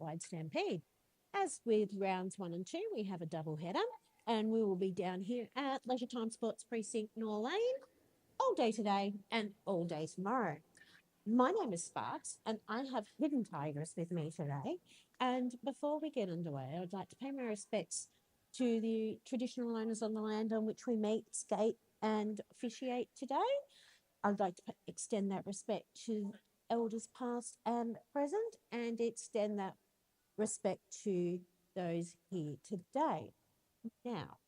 Statewide Stampede. As with rounds 1 and 2, we have a double header, and we will be down here at Leisuretime Sports Precinct, Nor Lane, all day today and all day tomorrow. My name is Sparks, and I have Hidden Tigers with me today. And before we get underway, I'd like to pay my respects to the traditional owners on the land on which we meet, skate, and officiate today. I'd like to extend that respect to elders past and present, and extend that respect to those here today. Now,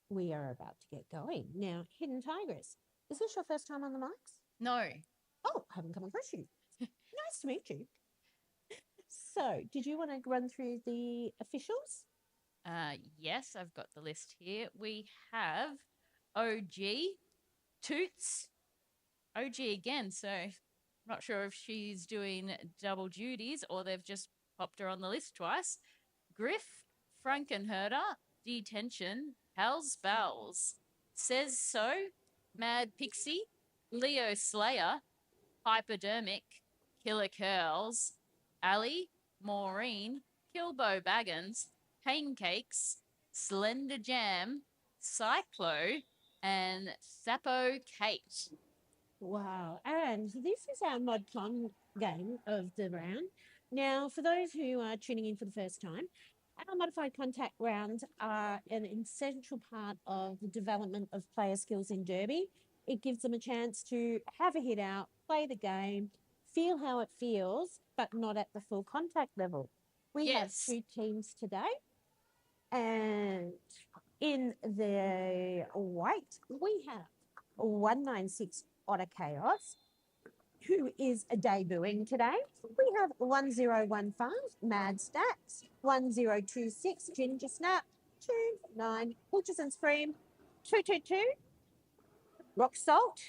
we are about to get going. Now, Hidden Tigress, is this your first time on the mics? No. Oh, I haven't come across you. Nice to meet you. So, did you want to run through the officials? Yes, I've got the list here. We have OG, Toots, OG again. So, not sure if she's doing double duties or they've just popped her on the list twice. Griff, Frankenherder, Detention, Hell's Bells, Says So, Mad Pixie, Leo Slayer, Hypodermic, Killer Curls, Ali, Maureen, Kilbo Baggins, Pancakes, Slender Jam, Cyclo, and Sapo Kate. Wow. And this is our ModCon game of the round. Now, for those who are tuning in for the first time, our modified contact rounds are an essential part of the development of player skills in Derby. It gives them a chance to have a hit out, play the game, feel how it feels, but not at the full contact level. We have 2 teams today. And in the white, we have 196 Otter Chaos, who is debuting today. We have 1015 Mad Stats, 1026 Ginger Snap, 29 Pulches and Scream, 222 Rock Salt,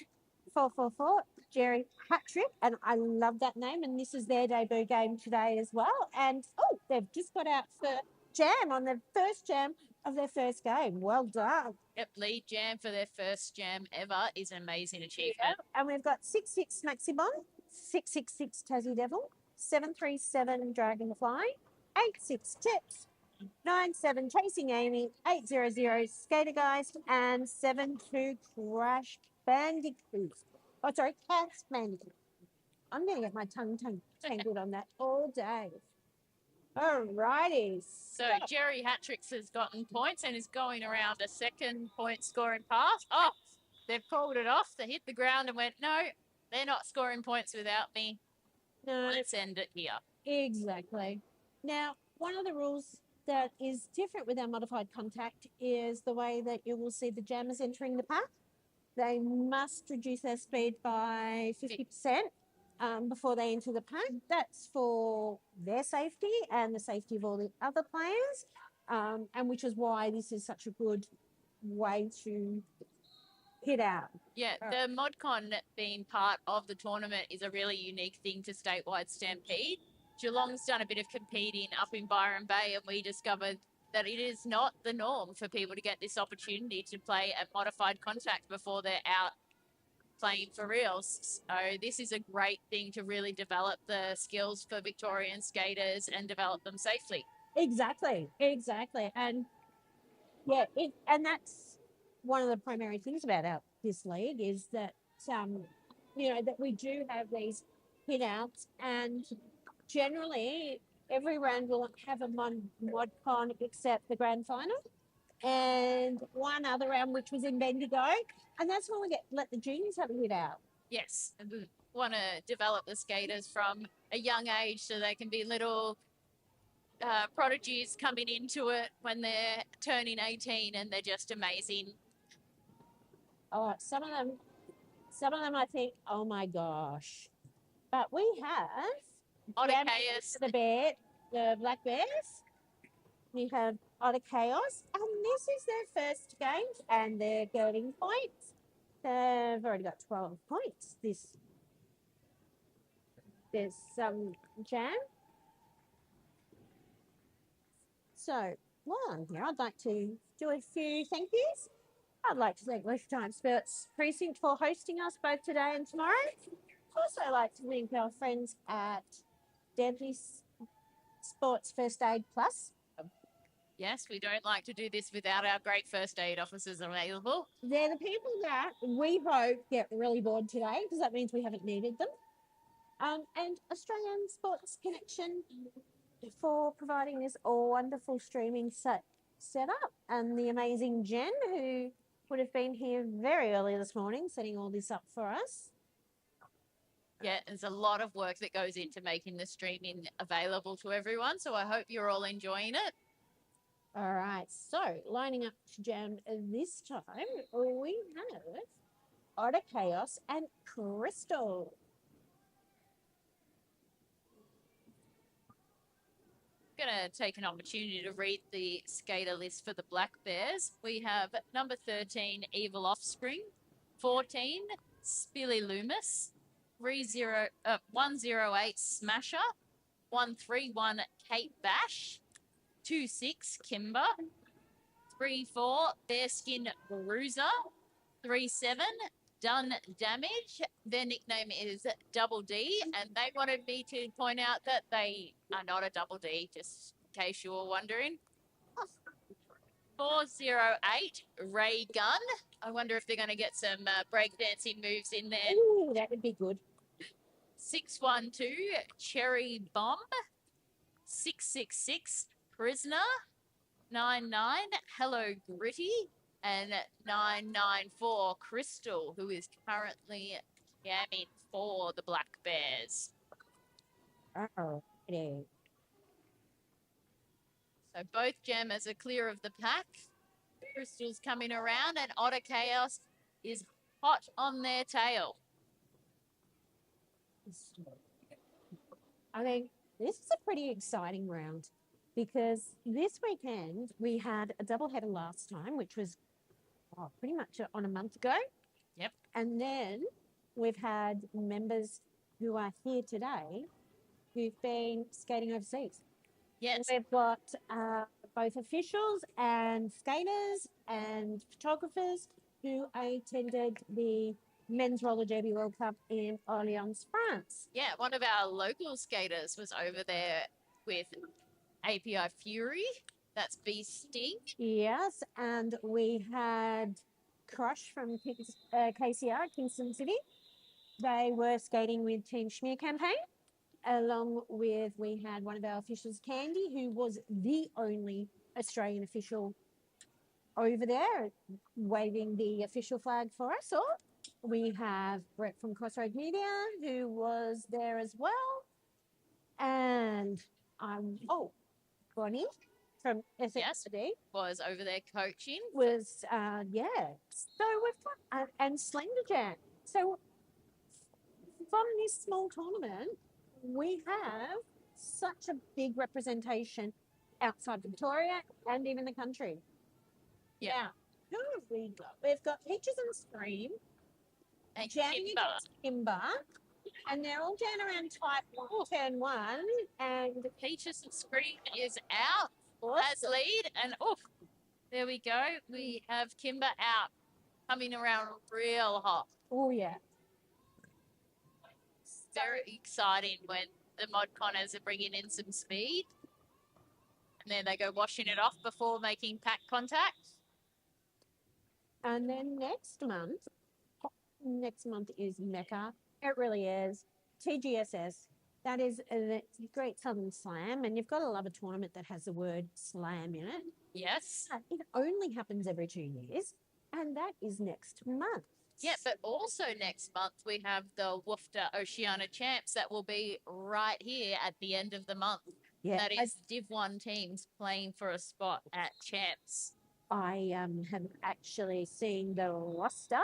444 Jerry Hattrick, and I love that name, and this is their debut game today as well. And they've just got out for jam on the first jam of their first game. Well done. Yep, lead jam for their first jam ever is an amazing achievement. Yeah. And we've got 66 Maximon, 666 Tassie Devil, 737 Dragonfly, 86 Tips, 97 Chasing Amy, 800 Skater Geist, and 72 Crash Bandicoot. Oh, sorry, Cats Bandicoot. I'm going to get my tongue tangled on that all day. All righty. So Jerry Hattricks has gotten points and is going around a second point scoring path. Oh, they've called it off. They hit the ground and went, no, they're not scoring points without me. No. Let's end it here. Exactly. Now, one of the rules that is different with our modified contact is the way that you will see the jammers entering the pack. They must reduce their speed by 50% before they enter the pack. That's for their safety and the safety of all the other players, and which is why this is such a good way to hit out. Yeah, the ModCon being part of the tournament is a really unique thing to Statewide Stampede. Geelong's done a bit of competing up in Byron Bay, and we discovered that it is not the norm for people to get this opportunity to play at modified contact before they're out playing for reals. So this is a great thing to really develop the skills for Victorian skaters and develop them safely. Exactly. And yeah, and that's one of the primary things about this league is that that we do have these hit outs, and generally every round will have a ModCon except the grand final and one other round which was in Bendigo, and that's when we let the juniors have a hit out. Yes, and we want to develop the skaters from a young age so they can be little prodigies coming into it when they're turning 18 and they're just amazing. Oh, some of them I think, oh my gosh. But we have Otter Chaos, the Black Bears. We have Otter Chaos, and this is their first game, and they're getting points. They've already got 12 points. There's some jam. So while I'm here, I'd like to do a few thank yous. I'd like to thank Leisuretime Sports Precinct for hosting us both today and tomorrow. I'd also like to thank our friends at Deadly Sports First Aid Plus. Yes, we don't like to do this without our great first aid officers available. They're the people that we hope get really bored today because that means we haven't needed them. And Australian Sports Connection for providing this wonderful streaming setup, and the amazing Jen who would have been here very early this morning setting all this up for us. Yeah, there's a lot of work that goes into making the streaming available to everyone, so I hope you're all enjoying it. All right, so lining up to Jen this time, we have Otter Chaos and Crystal. I'm going to take an opportunity to read the skater list for the Black Bears. We have number 13, Evil Offspring, 14, Spilly Loomis, 108, Smasher, 131, Kate Bash, 26, Kimber, 34, Bearskin Bruiser, 37, Done Damage. Their nickname is Double D, and they wanted me to point out that they are not a Double D, just in case you were wondering. 408, Ray Gun. I wonder if they're going to get some breakdancing moves in there. Ooh, that would be good. 612, Cherry Bomb. 666, Prisoner. 99, Hello Gritty. And 994, Crystal, who is currently jamming for the Black Bears. Oh, So both jammers are clear of the pack. Crystal's coming around, and Otter Chaos is hot on their tail. I mean, this is a pretty exciting round because this weekend we had a doubleheader last time, which was pretty much on a month ago. Yep. And then we've had members who are here today who've been skating overseas. Yes. We've got both officials and skaters and photographers who attended the Men's Roller Derby World Cup in Orleans, France. Yeah, one of our local skaters was over there with API Fury. That's Beast Sting. Yes, and we had Crush from KCR, Kingston City. They were skating with Team Schmear Campaign, along with, we had one of our officials, Candy, who was the only Australian official over there, waving the official flag for us all. We have Brett from Crossroad Media, who was there as well. And, Bonnie from SXD. Yes, was over there coaching. Was, yeah. So we've got, and Slender Jam. So from this small tournament, we have such a big representation outside Victoria and even the country. Yeah. Who have we got? We've got Peaches and Scream, And Jamie Kimber. Kimber, and they're all down around type 1, turn 1, and Peaches and Scream is out as lead, and there we go. We have Kimber out, coming around real hot. Oh, yeah. Very exciting when the Mod Connors are bringing in some speed. And then they go washing it off before making pack contact. And then next month is Mecca. It really is. TGSS. That is the Great Southern Slam, and you've got to love a tournament that has the word slam in it. Yes. It only happens every 2 years, and that is next month. Yeah, but also next month we have the Woofter Oceania Champs that will be right here at the end of the month. Yeah, that is Div 1 teams playing for a spot at Champs. I have actually seen the roster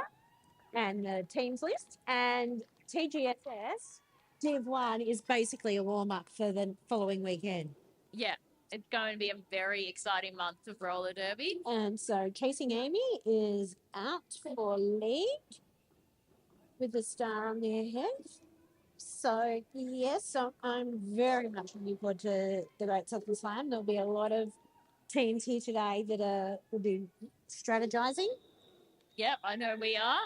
and the teams list, and TGSS Div 1 is basically a warm-up for the following weekend. Yeah, it's going to be a very exciting month of roller derby. And so Chasing Amy is out for lead with the star on their head. So, yes, so I'm very much looking forward to the Great Southern Slam. There'll be a lot of teams here today that will be strategizing. Yep, I know we are.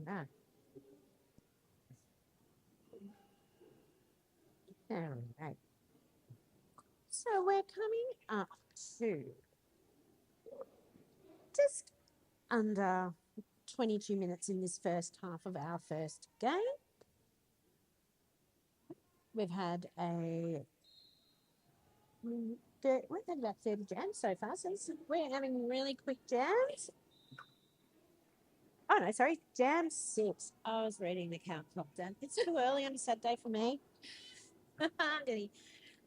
Right. All right. So we're coming up to just under 22 minutes in this first half of our first game. We've had we've had about 30 jams so far, so we're having really quick jams. Oh no, sorry, jam 6. I was reading the count clock down. It's too early on a Saturday for me.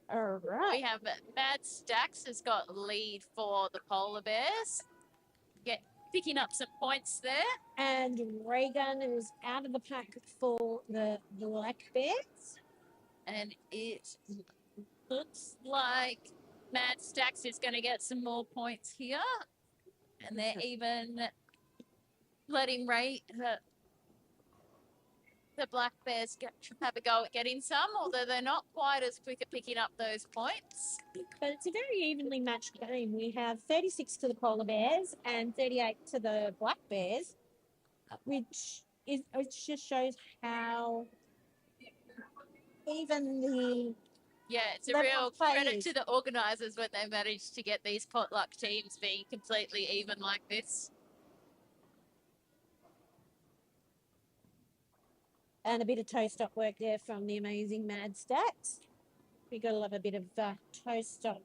All right. We have Mad Stacks has got lead for the Polar Bears. Picking up some points there. And Reagan is out of the pack for the Black Bears. And it looks like Mad Stacks is going to get some more points here. And they're even letting the Black Bears have a go at getting some, although they're not quite as quick at picking up those points. But it's a very evenly matched game. We have 36 to the Polar Bears and 38 to the Black Bears, which just shows how even the it's a real credit to the organisers when they manage to get these potluck teams being completely even like this. And a bit of toe-stop work there from the amazing Mad Stacks. We got to love a bit of toe-stop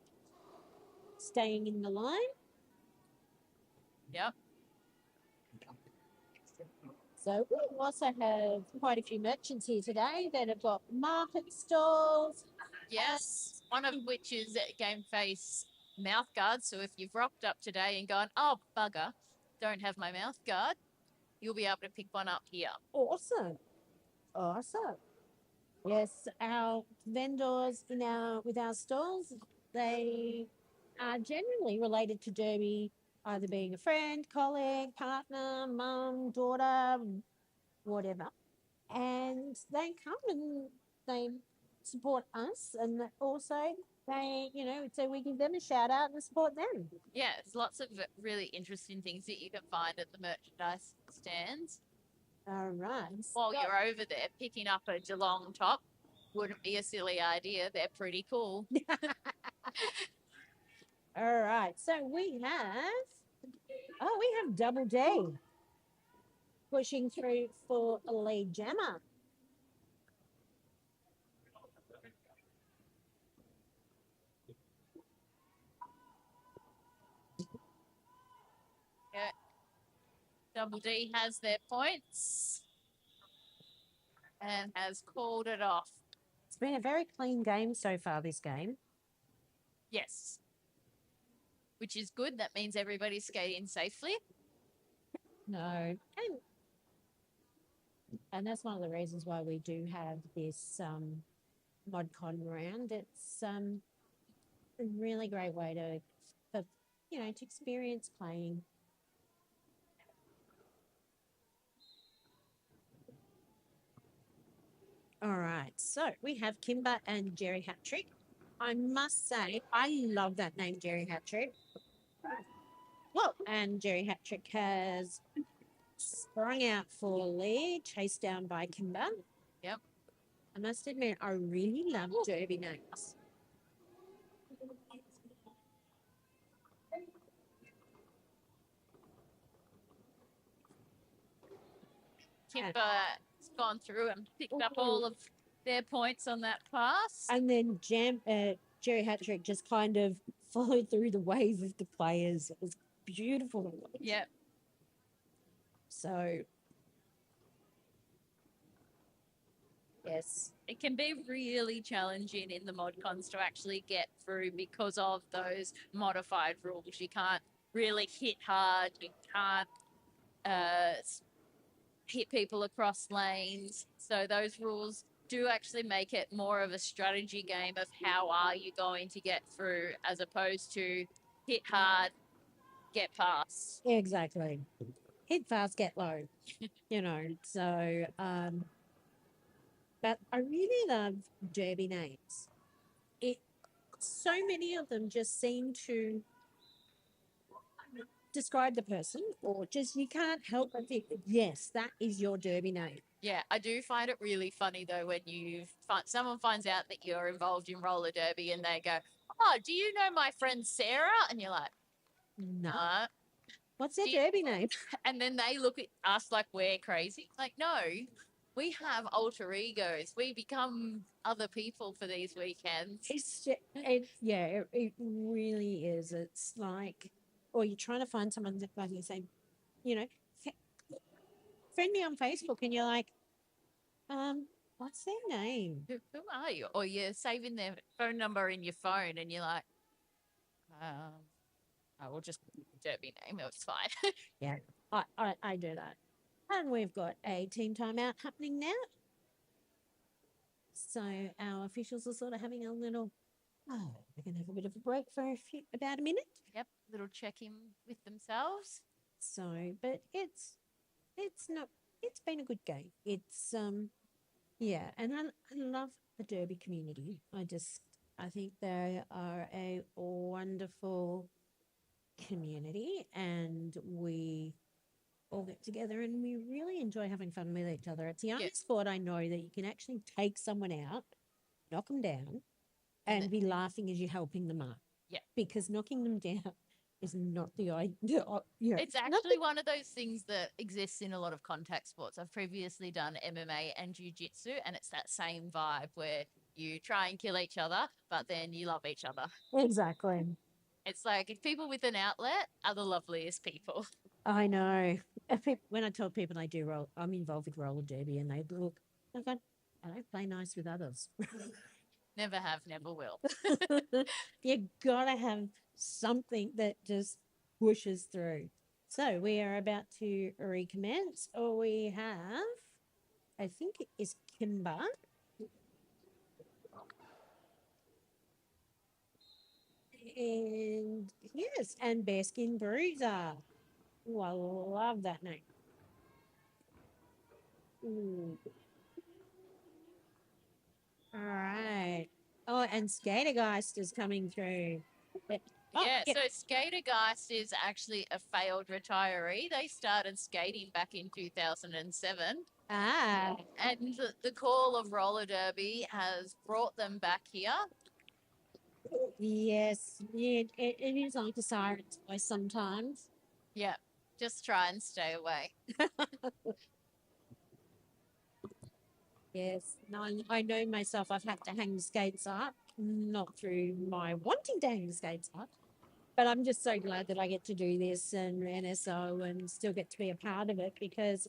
staying in the line. Yep. So we also have quite a few merchants here today that have got market stalls. Yes, one of which is Game Face mouth guard. So if you've rocked up today and gone, oh, bugger, don't have my mouth guard, you'll be able to pick one up here. Awesome. Yes, our vendors with our stalls, they are generally related to Derby, either being a friend, colleague, partner, mum, daughter, whatever. And they come and they support us, and also they, so we give them a shout out and support them. Yeah, there's lots of really interesting things that you can find at the merchandise stands. All right. While you're over there picking up a Geelong top, wouldn't be a silly idea. They're pretty cool. All right. So we have Double D pushing through for a lead jammer. Yeah. Double D has their points and has called it off. It's been a very clean game so far, this game. Yes. Which is good. That means everybody's skating safely. No. And that's one of the reasons why we do have this ModCon round. It's a really great way to experience playing. All right, so we have Kimber and Jerry Hattrick. I must say, I love that name, Jerry Hattrick. Well, and Jerry Hattrick has sprung out for lead, chased down by Kimber. Yep. I must admit, I really love Derby names. Kimber's gone through and picked up all of their points on that pass. And then Jerry Hattrick just kind of followed through the wave of the players. It was beautiful to watch. Yep. So, yes. It can be really challenging in the mod cons to actually get through because of those modified rules. You can't really hit hard. You can't hit people across lanes. So those rules do actually make it more of a strategy game of how are you going to get through as opposed to hit hard, get past. Exactly. Hit fast, get low, so, but I really love Derby names. So many of them just seem to describe the person, or just you can't help but think, yes, that is your derby name. Yeah, I do find it really funny though when someone finds out that you're involved in roller derby and they go, "Oh, do you know my friend Sarah?" And you're like, No. "Uh," What's their do you- derby name? and then they look at us like we're crazy. Like, no, we have alter egos. We become other people for these weekends. It really is. It's like, or you're trying to find someone that like you say, you know, friend me on Facebook, and you're like, what's their name? Who are you? Or you're saving their phone number in your phone and you're like, I will just derby name. It's fine. Yeah, I do that. And we've got a team timeout happening now. So our officials are sort of having a little, we're going to have a bit of a break for about a minute. Yep, little check in with themselves. So, but it's been a good game. Yeah, and I love the derby community. I think they are a wonderful community, and we all get together and we really enjoy having fun with each other. It's the only sport I know that you can actually take someone out, knock them down, and be laughing as you're helping them up. Yeah. Because knocking them down is not the idea. It's actually one of those things that exists in a lot of contact sports. I've previously done MMA and jiu-jitsu, and it's that same vibe where you try and kill each other, but then you love each other. Exactly. It's like people with an outlet are the loveliest people. I know. When I tell people I'm involved with roller derby, and they look, I don't play nice with others. Never have, never will. You gotta have something that just pushes through. So we are about to recommence. Or we have, I think it is Kimber. And yes, and Bearskin Bruiser. Oh, I love that name. Ooh. All right. Oh, and Skatergeist is coming through. So Skatergeist is actually a failed retiree. They started skating back in 2007. Ah. And the call of roller derby has brought them back here. Yes, it is like a siren's voice sometimes. Yeah, just try and stay away. Yes, no, I know myself. I've had to hang the skates up, not through my wanting to hang the skates up, but I'm just so glad that I get to do this and NSO and still get to be a part of it, because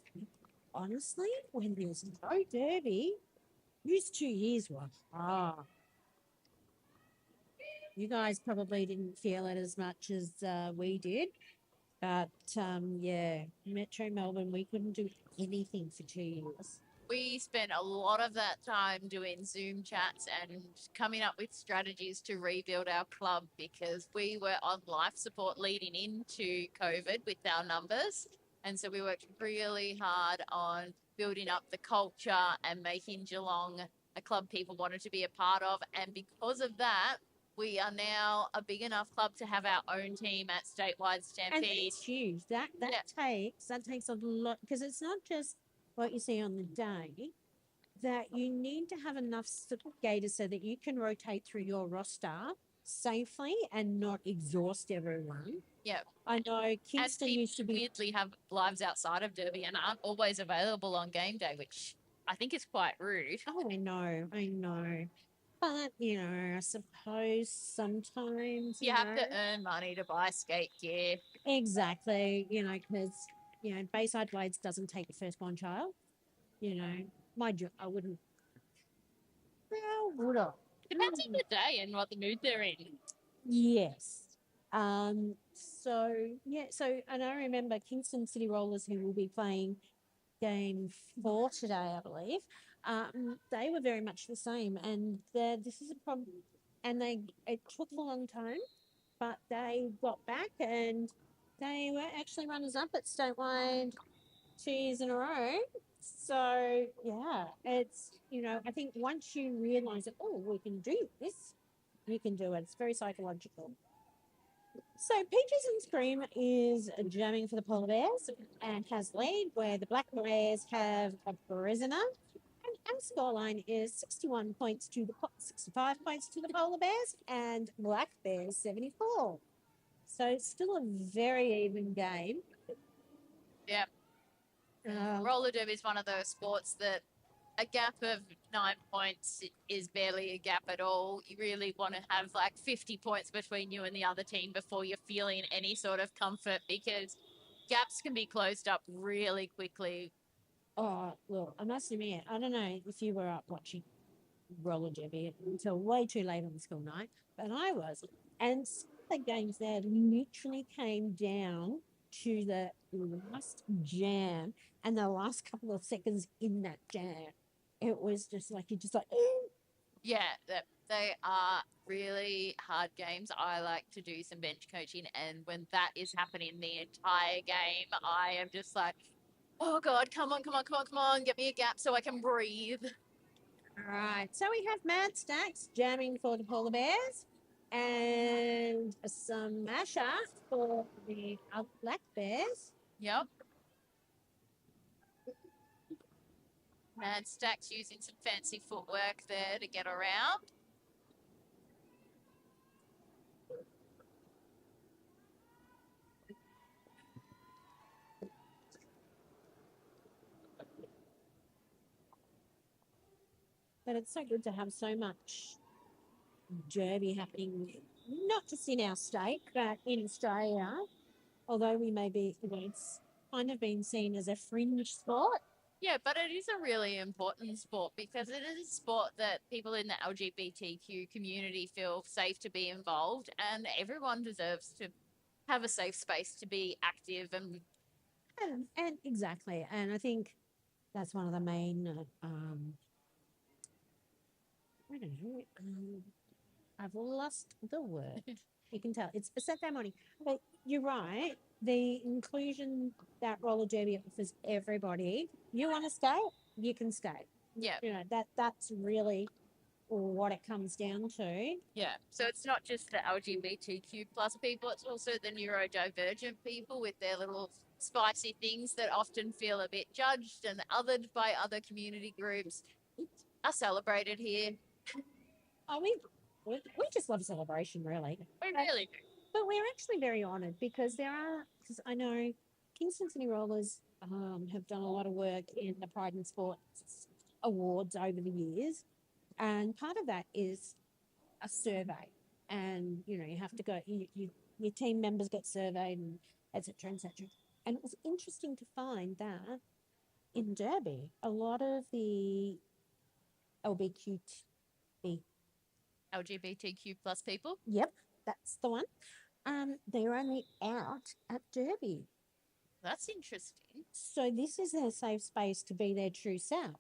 honestly, when there's no derby, these 2 years were hard. You guys probably didn't feel it as much as we did, but Metro Melbourne, we couldn't do anything for 2 years. We spent a lot of that time doing Zoom chats and coming up with strategies to rebuild our club, because we were on life support leading into COVID with our numbers. And so we worked really hard on building up the culture and making Geelong a club people wanted to be a part of. And because of that, we are now a big enough club to have our own team at Statewide Stampede. And it's huge. That takes a lot, because it's not just what you see on the day, that you need to have enough skaters so that you can rotate through your roster safely and not exhaust everyone. Yeah. I know Kingston used to be weirdly have lives outside of Derby and aren't always available on game day, which I think is quite rude. Oh, I know. But, I suppose sometimes you have to earn money to buy skate gear. Exactly. Because, Bayside Blades doesn't take the firstborn child. I wouldn't. Well, would I? Depends on the day and what the mood they're in. Yes. And I remember Kingston City Rollers, who will be playing game 4 today, I believe. They were very much the same, and this is a problem. And it took a long time, but they got back, and they were actually runners up at Statewide 2 years in a row. So yeah, it's I think once you realise that we can do this, you can do it. It's very psychological. So Peaches and Scream is jamming for the Polar Bears and has lead where the Black Bears have a prisoner. And our scoreline is 61 points to the 65 points to the Polar Bears and Black Bears 74. So it's still a very even game. Yeah. Roller derby is one of those sports that a gap of 9 points is barely a gap at all. You really want to have like 50 points between you and the other team before you're feeling any sort of comfort, because gaps can be closed up really quickly. Oh, look, I must admit, I don't know if you were up watching roller derby until way too late on the school night, but I was. And some of the games there literally came down to the last jam and the last couple of seconds in that jam. It was just like, you're just like, Yeah, they are really hard games. I like to do some bench coaching, and when that is happening the entire game, I am just like, oh God, come on, come on, come on, come on, get me a gap so I can breathe. all right. So we have Mad Stacks jamming for the Polar Bears and some Masha for the Black Bears. Yep. Mad Stacks using some fancy footwork there to get around. But it's so good to have so much derby happening, not just in our state, but in Australia. Although we may be, it's kind of been seen as a fringe sport. Yeah, but it is a really important sport because it is a sport that people in the LGBTQ community feel safe to be involved, and everyone deserves to have a safe space to be active And exactly. And I think that's one of the main, I don't know, I've lost the word. You can tell it's a Saturday morning. But you're right. The inclusion that roller derby offers everybody. You want to skate, you can skate. yeah. You know, that's really what it comes down to. Yeah. So it's not just the LGBTQ plus people, it's also the neurodivergent people with their little spicy things that often feel a bit judged and othered by other community groups are celebrated here. Oh, we just love celebration, really. We really do. But we're actually very honoured because because I know Kingston City Rollers have done a lot of work in the Pride in Sports awards over the years. And part of that is a survey. And, you know, you have to go, your team members get surveyed and et cetera, et cetera. And it was interesting to find that in Derby, a lot of the LGBTQ plus people. yep, that's the one. They're only out at Derby. That's interesting. So this is their safe space to be their true self.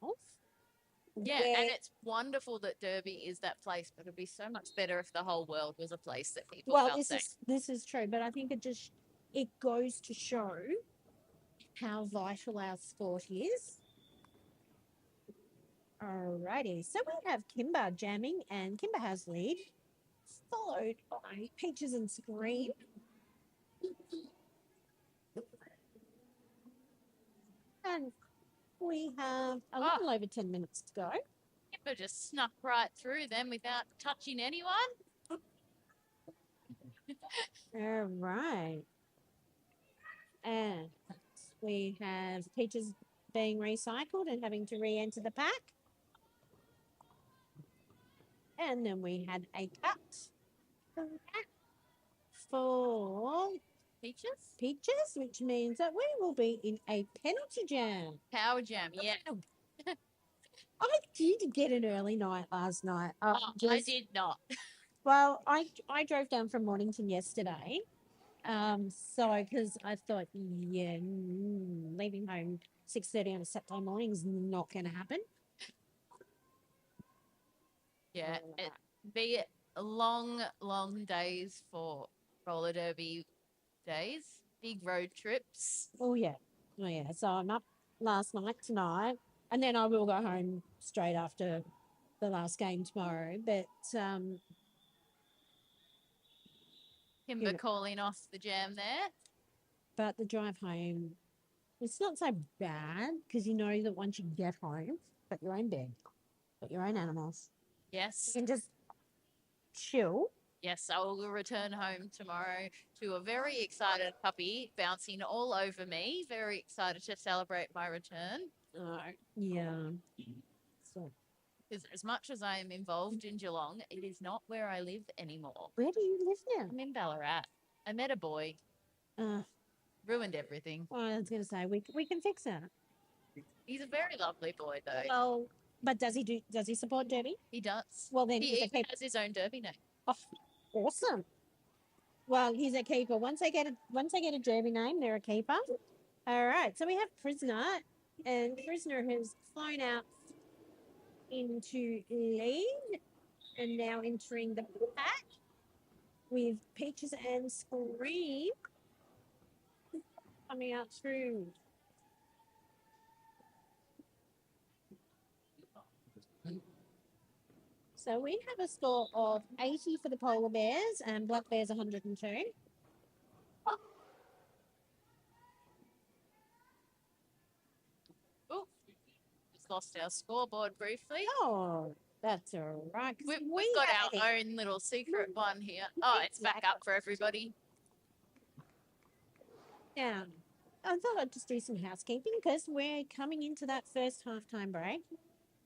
Yeah, where- and it's wonderful that Derby is that place, but it'd be so much better if the whole world was a place that people well, felt safe. this is true, but I think it goes to show how vital our sport is. Alrighty, so we have Kimber jamming, and Kimber has lead, followed by Peaches and Scream. And we have a little over 10 minutes to go. Kimber just snuck right through them without touching anyone. All right. And we have Peaches being recycled and having to re-enter the pack. And then we had a cut for Peaches, which means that we will be in a penalty jam. Power jam, yeah. I did get an early night last night. I did not. Well, I drove down from Mornington yesterday. So because I thought, yeah, leaving home 6:30 on a Saturday morning is not going to happen. Yeah, it'd be long, long days for roller derby days, big road trips. Oh yeah. So I'm up last night tonight, and then I will go home straight after the last game tomorrow. But Kimber Yeah. calling off the jam there. But the drive home, it's not so bad because you know that once you get home, got your own bed, got your own animals, you Yes. can just chill. Yes, I will return home tomorrow to a very excited puppy bouncing all over me. Very excited to celebrate my return. Yeah. So, Because as much as I am involved in Geelong, it is not where I live anymore. where do you live now? I'm in Ballarat. I met a boy, Uh, ruined everything. well, I was going to say we can fix that. He's a very lovely boy, though. Well, but does he support Derby? He does. Well, then He he's a even keeper. has his own derby name. Oh, awesome. Well, he's a keeper. Once they get a Derby name, they're a keeper. All right. So we have Prisoner, and Prisoner has flown out into lead and now entering the pack with Peaches and Scream coming out through. So we have a score of 80 for the Polar Bears and Black Bears 102. Oh, just lost our scoreboard briefly. Oh, that's all right. 'Cause We've got our own little secret one here. Oh, it's back up for everybody. Now, I thought I'd just do some housekeeping because we're coming into that first halftime break.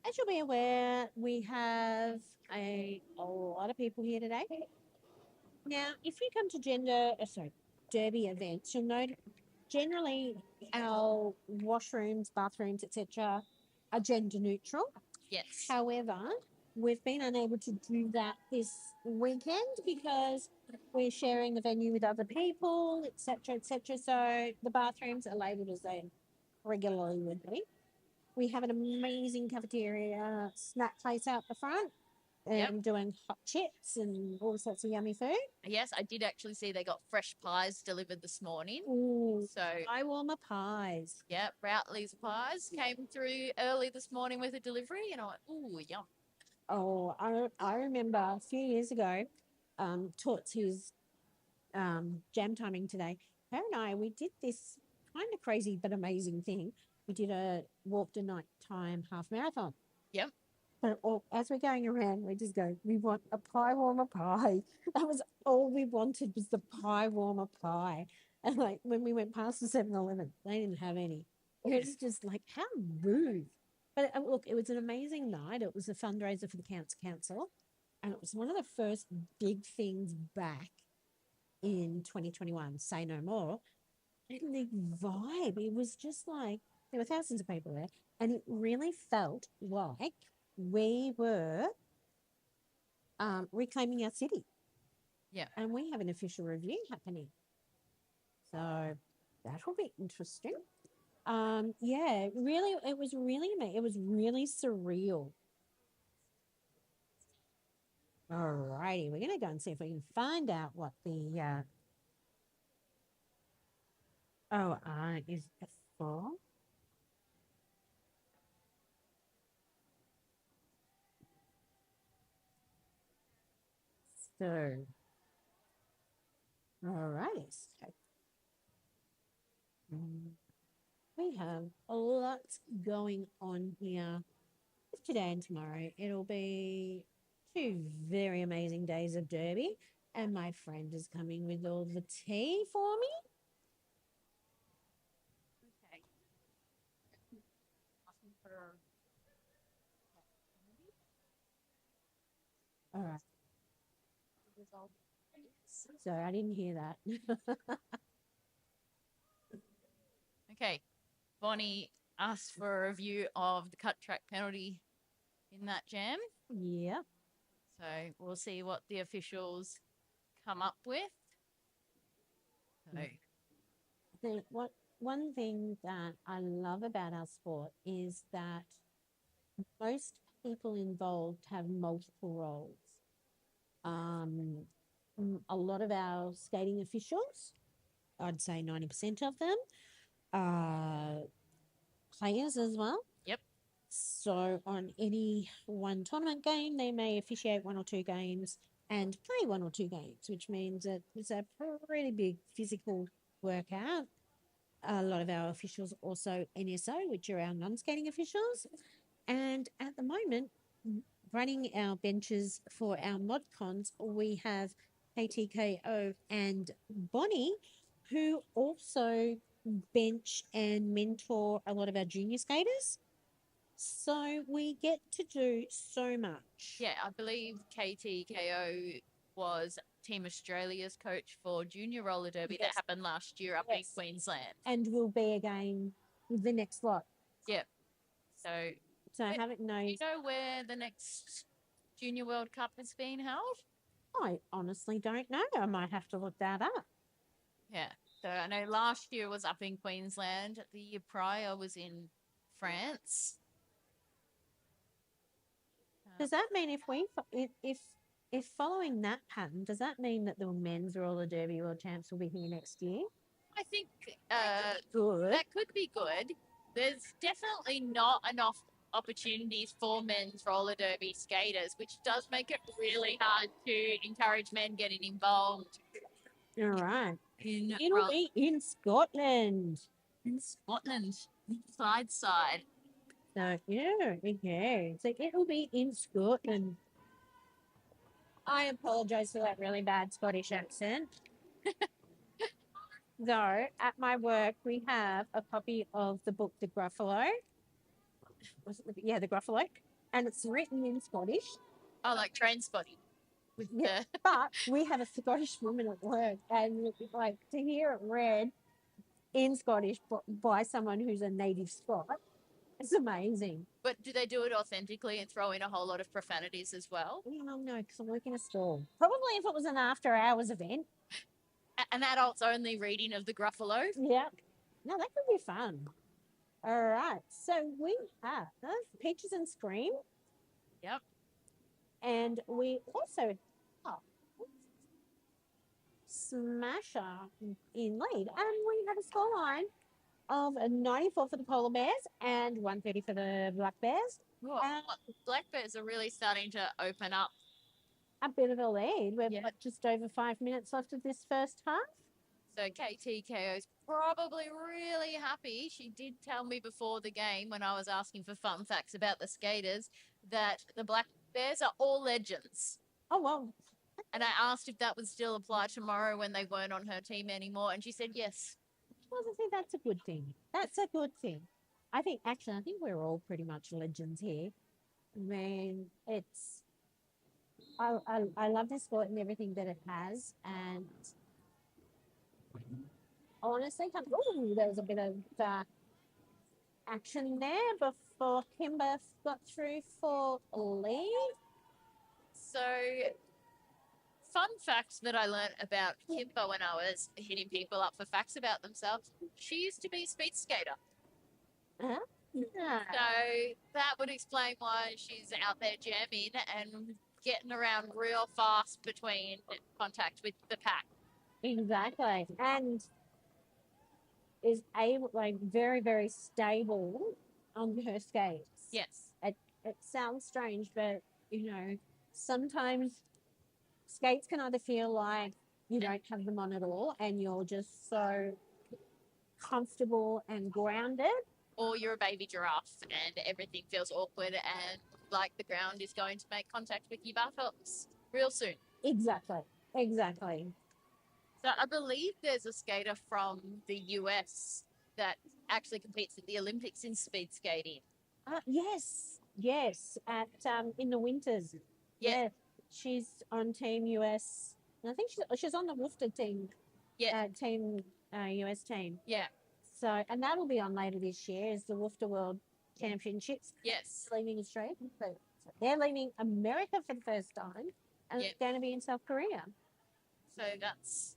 As you'll be aware, we have a lot of people here today. Now, if you come to Derby events, you'll note generally our washrooms, bathrooms, etc., are gender neutral. Yes. However, we've been unable to do that this weekend because we're sharing the venue with other people, etc., etc. So the bathrooms are labelled as they regularly would be. We have an amazing cafeteria snack place out the front and doing hot chips and all sorts of yummy food. Yes, I did actually see they got fresh pies delivered this morning. Ooh, So, I warmer pies. yeah, Routley's pies came through early this morning with a delivery, and I went, ooh, yum. Oh, I remember a few years ago, Toots, who's jam timing today, her and I, we did this kind of crazy but amazing thing. We did a walk to nighttime half marathon. Yep. But as we're going around, we just go, we want a pie warmer pie. That was all we wanted was the pie warmer pie. And like when we went past the 7-Eleven, they didn't have any. It was just like, how rude. But look, it was an amazing night. It was a fundraiser for the Council. And it was one of the first big things back in 2021, Say No More. And the vibe, it was just like, there were thousands of people there. And it really felt like we were reclaiming our city. Yeah. And we have an official review happening. So that will be interesting. Yeah, really, it was really amazing. It was really surreal. All righty, we're going to go and see if we can find out what the OR is for. So, all righty. So, we have a lot going on here today and tomorrow. It'll be 2 very amazing days of Derby, and my friend is coming with all the tea for me. Okay. All right. Sorry, I didn't hear that. Okay. Bonnie asked for a review of the cut track penalty in that jam. Yeah. So we'll see what the officials come up with. So. One thing that I love about our sport is that most people involved have multiple roles. A lot of our skating officials, I'd say 90% of them, are players as well. Yep. So on any one tournament game, they may officiate 1 or 2 games and play one or two games, which means that it's a pretty big physical workout. A lot of our officials also NSO, which are our non-skating officials. And at the moment, running our benches for our mod cons, we have KTKO and Bonnie, who also bench and mentor a lot of our junior skaters. So we get to do so much. Yeah, I believe KTKO was Team Australia's coach for Junior Roller Derby that Yes. happened last year up Yes. in Queensland. And will be again with the next lot. Yeah. So, So I haven't do known. you know where the next Junior World Cup is being held? I honestly don't know. I might have to look that up. Yeah. So I know last year was up in Queensland. The year prior was in France. Does that mean if following that pattern, does that mean that the men's roller derby world champs will be here next year? I think Good. that could be good. There's definitely not enough opportunities for men's roller derby skaters, which does make it really hard to encourage men getting involved. All right. In It'll be in Scotland. in Scotland, side. So yeah, okay. So it'll be in Scotland. I apologise for that really bad Scottish accent. Though at my work we have a copy of the book The Gruffalo. The Gruffalo, and it's written in Scottish. Oh, like train spotting. Yeah, but we have a Scottish woman at work, and like to hear it read in Scottish by someone who's a native Scot, it's amazing. But do they do it authentically and throw in a whole lot of profanities as well? No, because I'm working a stall. Probably if it was an after-hours event. An adults only reading of the Gruffalo? Yeah. No, that could be fun. All right. So we have Peaches and Scream. Yep. And we also have Smasher in lead. And we have a scoreline of a 94 for the Polar Bears and 130 for the Black Bears. Black Bears are really starting to open up. A bit of a lead. We've got just over 5 minutes left of this first half. So KTKO's probably really happy. She did tell me before the game when I was asking for fun facts about the skaters that the Black Bears are all legends. Oh, well. And I asked if that would still apply tomorrow when they weren't on her team anymore, and she said yes. Well, I think that's a good thing. That's a good thing. I think we're all pretty much legends here. I mean, I love this sport and everything that it has, and honestly, there was a bit of action there before Kimber got through for lead. So, fun fact that I learned about Kimber when I was hitting people up for facts about themselves, she used to be a speed skater. Huh? Yeah. So that would explain why she's out there jamming and getting around real fast between contact with the pack. Exactly. And is able, very, very stable on her skates. Yes. It sounds strange, but, sometimes skates can either feel like you don't have them on at all and you're just so comfortable and grounded. Or you're a baby giraffe and everything feels awkward and like the ground is going to make contact with your buttocks real soon. Exactly. So I believe there's a skater from the US that actually competes at the Olympics in speed skating. Yes. At in the winters. Yeah. She's on Team US. And I think she's on the Woofter team. Yeah. Team US team. Yeah. So, and that'll be on later this year is the Woofter World Championships. Yes. Leaving Australia. So they're leaving America for the first time, and it's going to be in South Korea. So that's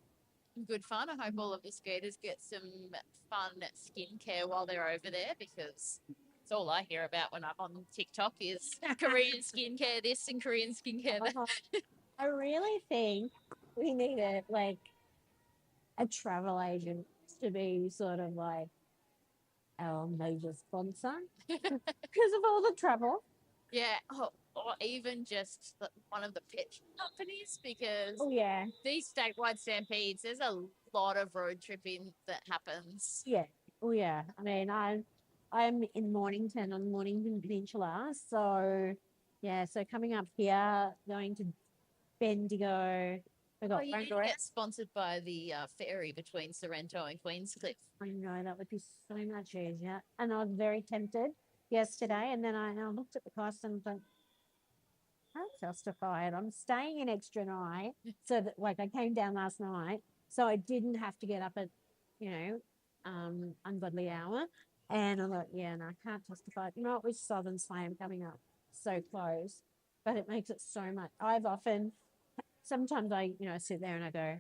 good fun. I hope all of the skaters get some fun skincare while they're over there, because it's all I hear about when I'm on TikTok is Korean skincare this and Korean skincare that. I really think we need a travel agent to be sort of like our major sponsor because of all the travel. Yeah, or even just one of the pitch companies, because Oh yeah, these statewide stampedes, there's a lot of road tripping that happens. yeah, oh yeah. I mean, I'm in Mornington on the Mornington Peninsula, so yeah. So coming up here, going to Bendigo. We Oh, got you need to get sponsored by the ferry between Sorrento and Queenscliff. I know that would be so much easier. And I was very tempted yesterday. And then I looked at the cost and thought, I can't justify it. I'm staying an extra night. So that, like, I came down last night. So I didn't have to get up at, ungodly hour. And I thought, yeah, no, I can't justify it. Not with Southern Slam coming up so close. But it makes it so much. Sometimes I sit there and I go,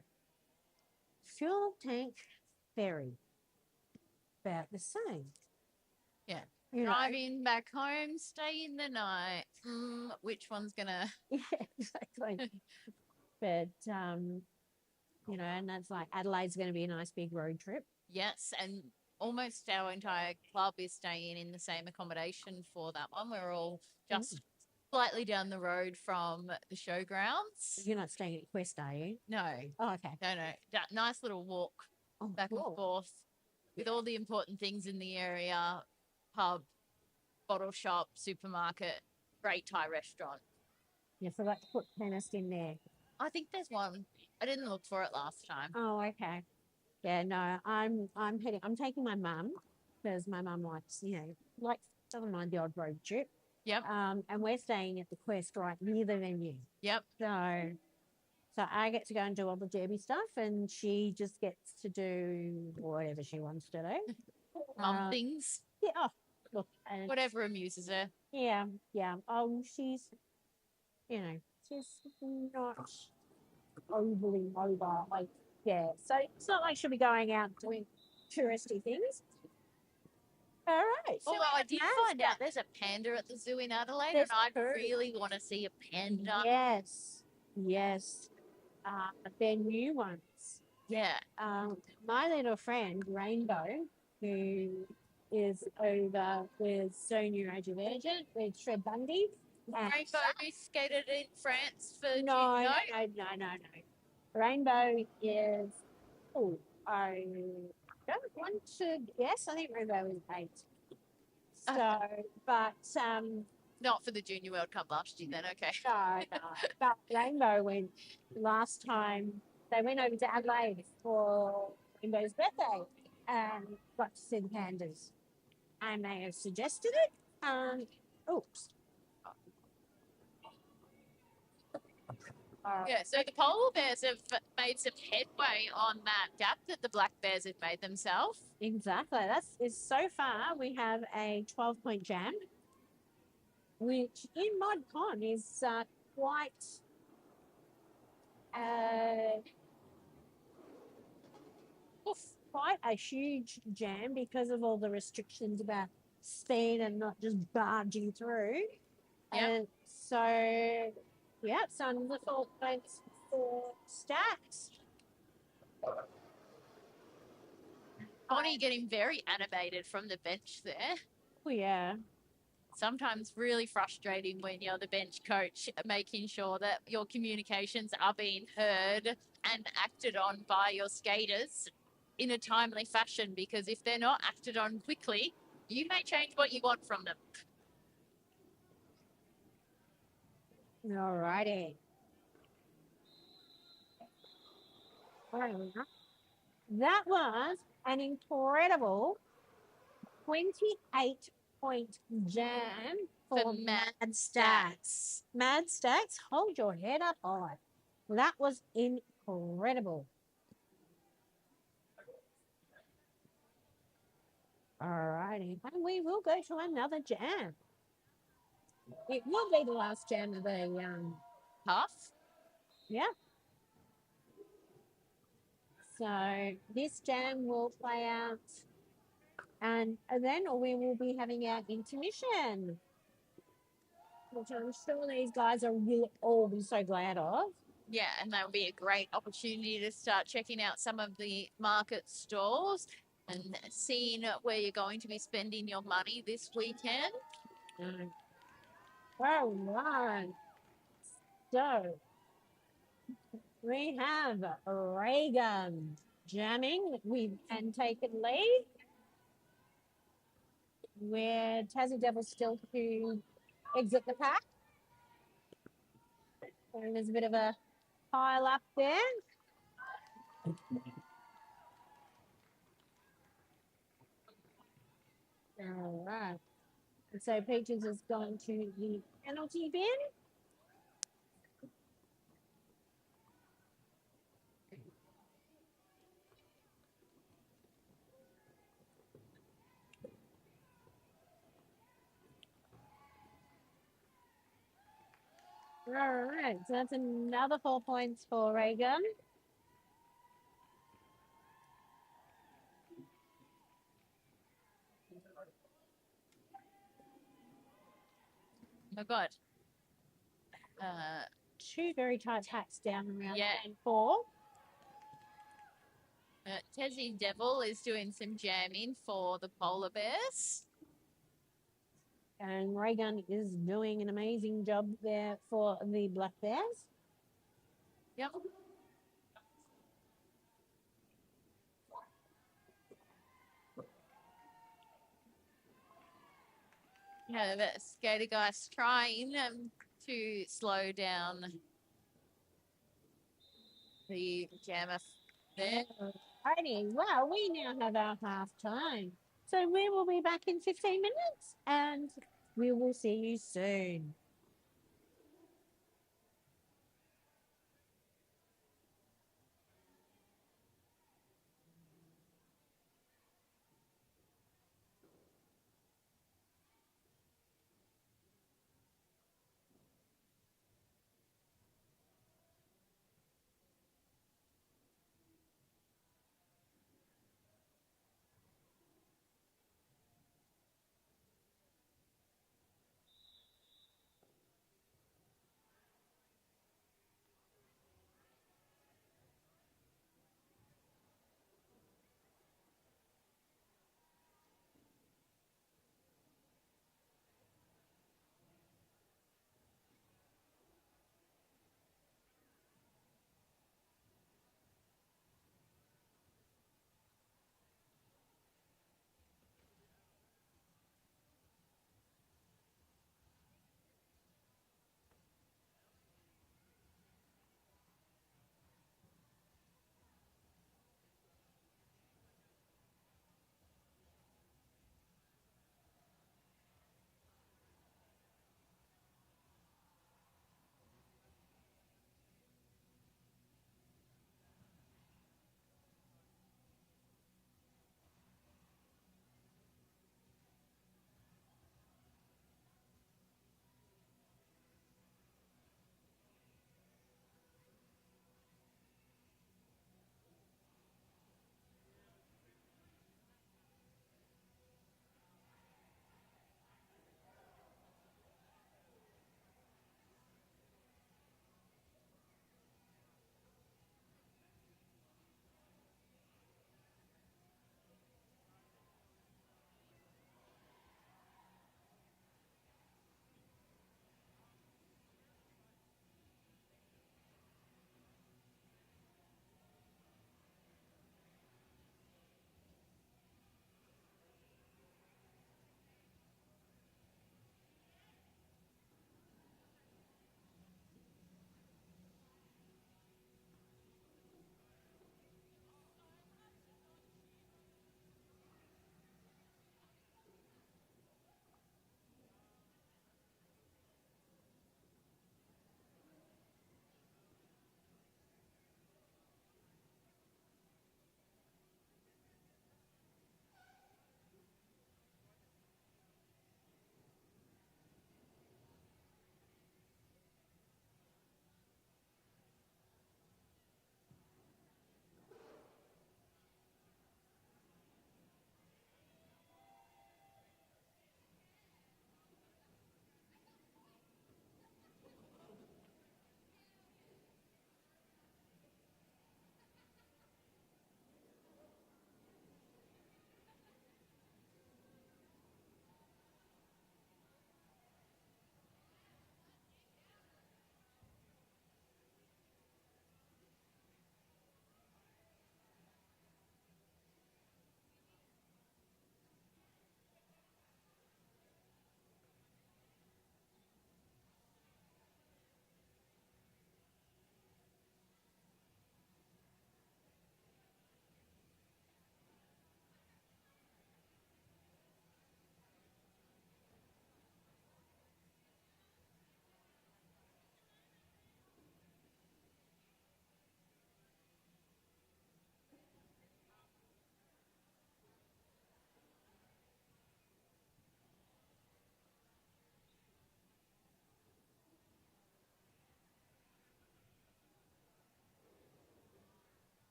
fuel tank ferry about the same. Yeah. You know, Driving back home, staying the night. Which one's gonna? yeah, exactly. But and that's like Adelaide's going to be a nice big road trip. Yes, and almost our entire club is staying in the same accommodation for that one. We're all just slightly down the road from the showgrounds. You're not staying at Quest, are you? No. Oh, okay. No. Nice little walk back and forth with all the important things in the area: pub, bottle shop, supermarket, great Thai restaurant. Yeah, so let's put tennis in there. I think there's one. I didn't look for it last time. Oh, okay. Yeah, no, I'm taking my mum because my mum likes, doesn't mind the odd road trip. Yep. And we're staying at the Quest right near the venue. Yep. So I get to go and do all the derby stuff, and she just gets to do whatever she wants to do. Mum things. Yeah. Oh, look. Whatever amuses her. Yeah. Yeah. Oh, she's not overly mobile. Like, yeah. So it's not like she'll be going out doing touristy things. All right. Although I did find out there's a panda at the zoo in Adelaide, and I really want to see a panda. Yes. Yes. They're new ones. Yeah. My little friend, Rainbow, who is over with Sonia Divergent with Shred Bundy. Rainbow who skated in France for no. Rainbow is I don't want to guess. I think Rainbow is 8. So but not for the Junior World Cup last year then, okay. No. But Rainbow went last time. They went over to Adelaide for Rainbow's birthday and got to see the pandas. I may have suggested it. Oops. Yeah, so the polar bears have made some headway on that gap that the black bears have made themselves. Exactly. So far we have a 12-point jam, which in ModCon is quite a huge jam because of all the restrictions about speed and not just barging through. Yep. And so, some little points for stats. Bonnie getting very animated from the bench there. Oh, yeah. Sometimes really frustrating when you're the bench coach, making sure that your communications are being heard and acted on by your skaters in a timely fashion, because if they're not acted on quickly, you may change what you want from them. All righty. That was an incredible 28-point jam for Mad Stacks. Mad Stacks, hold your head up high. That was incredible. All righty. And we will go to another jam. It will be the last jam of the half. Yeah. So this jam will play out, and then we will be having our intermission, which I'm sure these guys are really all be so glad of. Yeah, and that will be a great opportunity to start checking out some of the market stalls and seeing where you're going to be spending your money this weekend. All right. So we have Reagan jamming with and taken lead, where Tassie Devils still to exit the pack. And there's a bit of a pile up there. All right. And so Peaches is going to the penalty bin. All right. So that's another 4 points for Reagan. Oh my God. Two very tight packs down around Yeah. lane 4. Tassie Devil is doing some jamming for the Polar Bears. And Reagan is doing an amazing job there for the Black Bears. Yep. Yeah, the skater guys trying to slow down the jammer there. Righty, well, we now have our half time. So we will be back in 15 minutes and we will see you soon.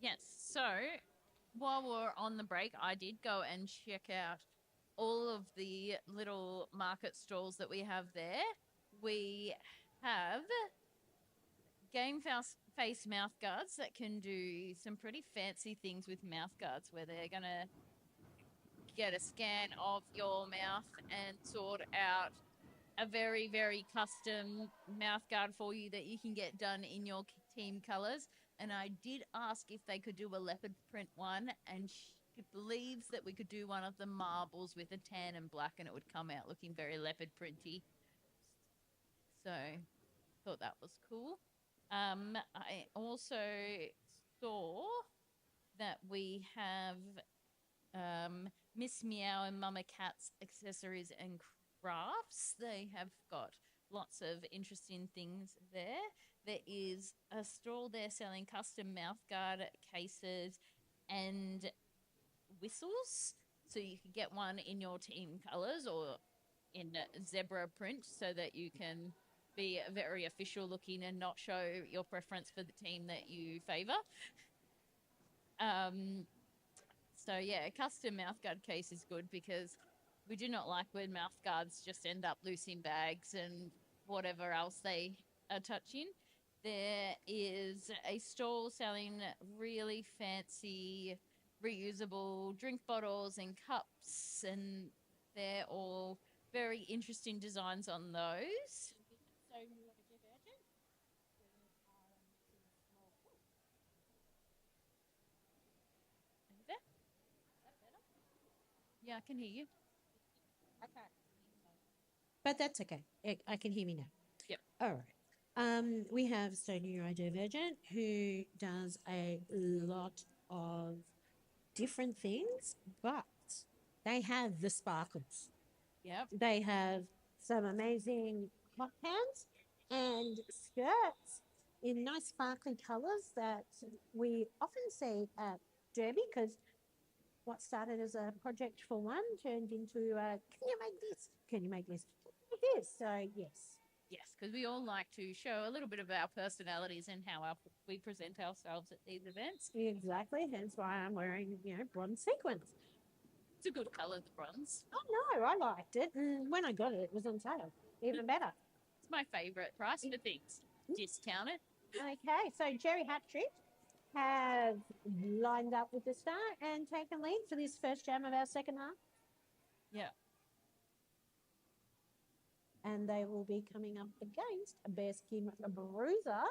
Yes. So while we're on the break, I did go and check out all of the little market stalls that we have there. We have face mouth guards that can do some pretty fancy things with mouth guards, where they're going to get a scan of your mouth and sort out a very, very custom mouth guard for you that you can get done in your team colors. And I did ask if they could do a leopard print one, and she believes that we could do one of the marbles with a tan and black, and it would come out looking very leopard printy. So thought that was cool. I also saw that we have Miss Meow and Mama Cat's accessories and crafts. They have got lots of interesting things there. There is a stall there selling custom mouthguard cases and whistles. So you could get one in your team colors or in zebra print so that you can be very official looking and not show your preference for the team that you favor. So yeah, a custom mouthguard case is good because we do not like when mouthguards just end up loose in bags and whatever else they are touching. There is a stall selling really fancy reusable drink bottles and cups, and they're all very interesting designs on those. Yeah, I can hear you. But that's okay. I can hear me now. Yep. All right. We have So Neurodivergent, who does a lot of different things, but they have the sparkles. Yep. They have some amazing hot pants and skirts in nice sparkly colours that we often see at Derby, because what started as a project for one turned into can you make this? Can you make this? It is. So yes. Yes, because we all like to show a little bit of our personalities and how we present ourselves at these events. Exactly. Hence why I'm wearing, bronze sequins. It's a good colour, the bronze. Oh no, I liked it. And when I got it, it was on sale. Even better. It's my favourite price for things. Discounted. Okay, so Jerry Hattrick have lined up with the start and taken lead for this first jam of our second half. Yeah. And they will be coming up against Bearskin Bruiser,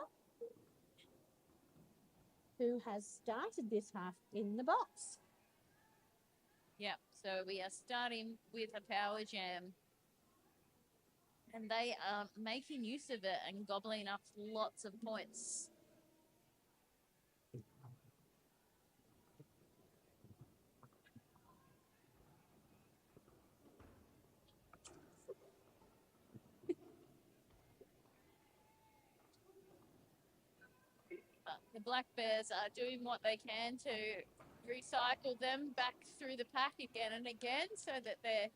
who has started this half in the box. Yeah, so we are starting with a power jam. And they are making use of it and gobbling up lots of points. The Black Bears are doing what they can to recycle them back through the pack again and again so that they're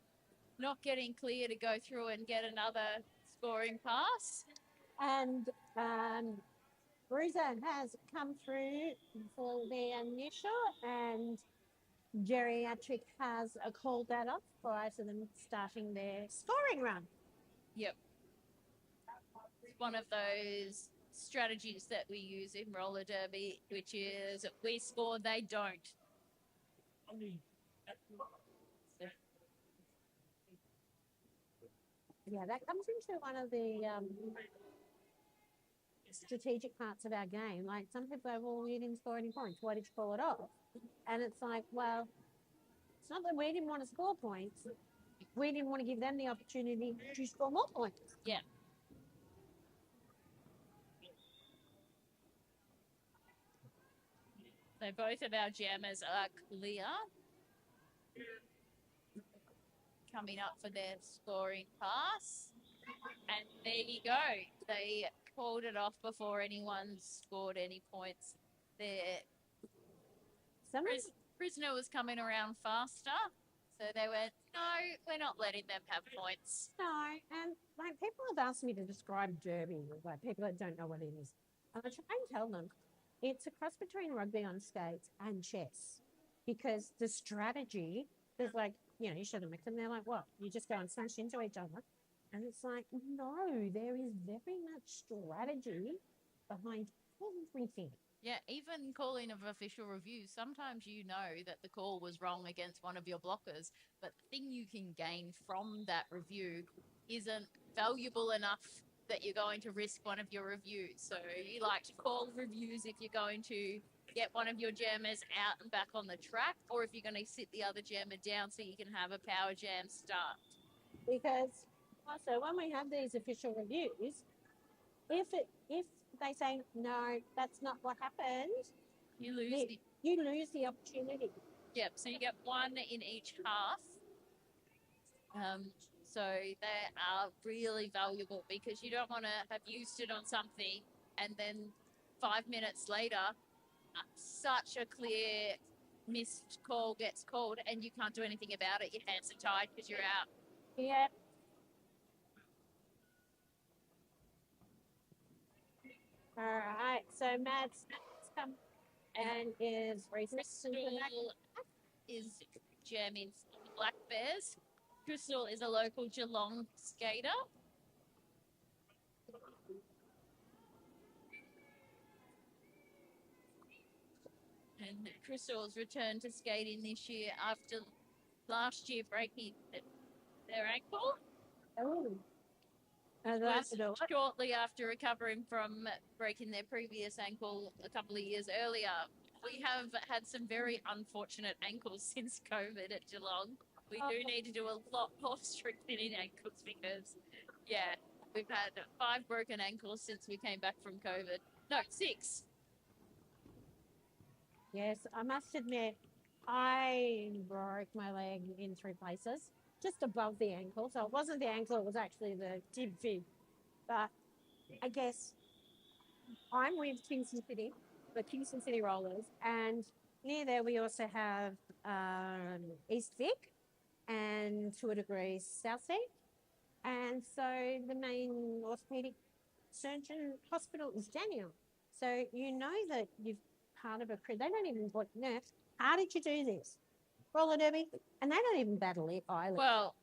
not getting clear to go through and get another scoring pass. And Bruiser has come through for the initial, and Geriatric has called that off prior to them starting their scoring run. Yep. It's one of those strategies that we use in roller derby, which is we score, they don't. Yeah, that comes into one of the strategic parts of our game. Like, some people go, well, we didn't score any points. Why did you call it off? And it's like, well, it's not that we didn't want to score points. We didn't want to give them the opportunity to score more points. Yeah. So both of our jammers are clear. Coming up for their scoring pass. And there you go. They called it off before anyone scored any points there. Prisoner was coming around faster. So they went, no, we're not letting them have points. No, and like, people have asked me to describe derby, like people that don't know what it is. And I try and tell them, it's a cross between rugby on skates and chess, because the strategy is like, you show them and they're like, what? You just go and smash into each other. And it's like, no, there is very much strategy behind everything. Yeah, even calling of official reviews, sometimes you know that the call was wrong against one of your blockers, but the thing you can gain from that review isn't valuable enough that you're going to risk one of your reviews. So you like to call reviews if you're going to get one of your jammers out and back on the track, or if you're going to sit the other jammer down so you can have a power jam start. Because also when we have these official reviews, if they say no, that's not what happened, You lose you lose the opportunity. Yep, so you get one in each half. So they are really valuable because you don't want to have used it on something and then 5 minutes later, such a clear missed call gets called and you can't do anything about it. Your hands are tied because you're out. Yeah. All right. So Matt's come and is Crystal is jamming Black Bears. Crystal is a local Geelong skater. And Crystal's returned to skating this year after last year breaking their ankle. Oh. Shortly after recovering from breaking their previous ankle a couple of years earlier. We have had some very unfortunate ankles since COVID at Geelong. We do need to do a lot more strengthening ankles because, yeah, we've had 5 broken ankles since we came back from COVID. No, 6. Yes, I must admit, I broke my leg in 3 places, just above the ankle. So it wasn't the ankle, it was actually the tib fib. But I guess I'm with Kingston City, the Kingston City Rollers, and near there we also have East Vic and to a degree South Sea. And so the main orthopedic surgeon hospital is Daniel. So you know that you've part of a crew. They don't even want nurse. How did you do this? Roller derby, and they don't even battle it either. Well,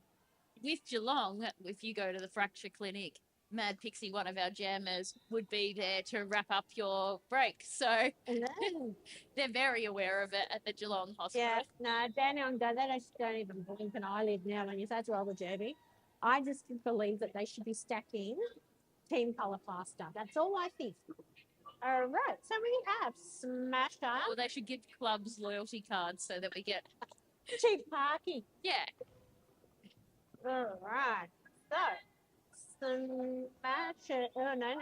with Geelong, if you go to the fracture clinic, Mad Pixie, one of our jammers, would be there to wrap up your break. So they're very aware of it at the Geelong hospital. Yeah, no, Daniel and Dad, they don't even blink an eyelid now when you say it's roller derby. I just believe that they should be stacking team colour faster. That's all I think. All right, so we have Smash Up. Well, they should give clubs loyalty cards so that we get cheap parking. Yeah. All right, so Smash. Oh no,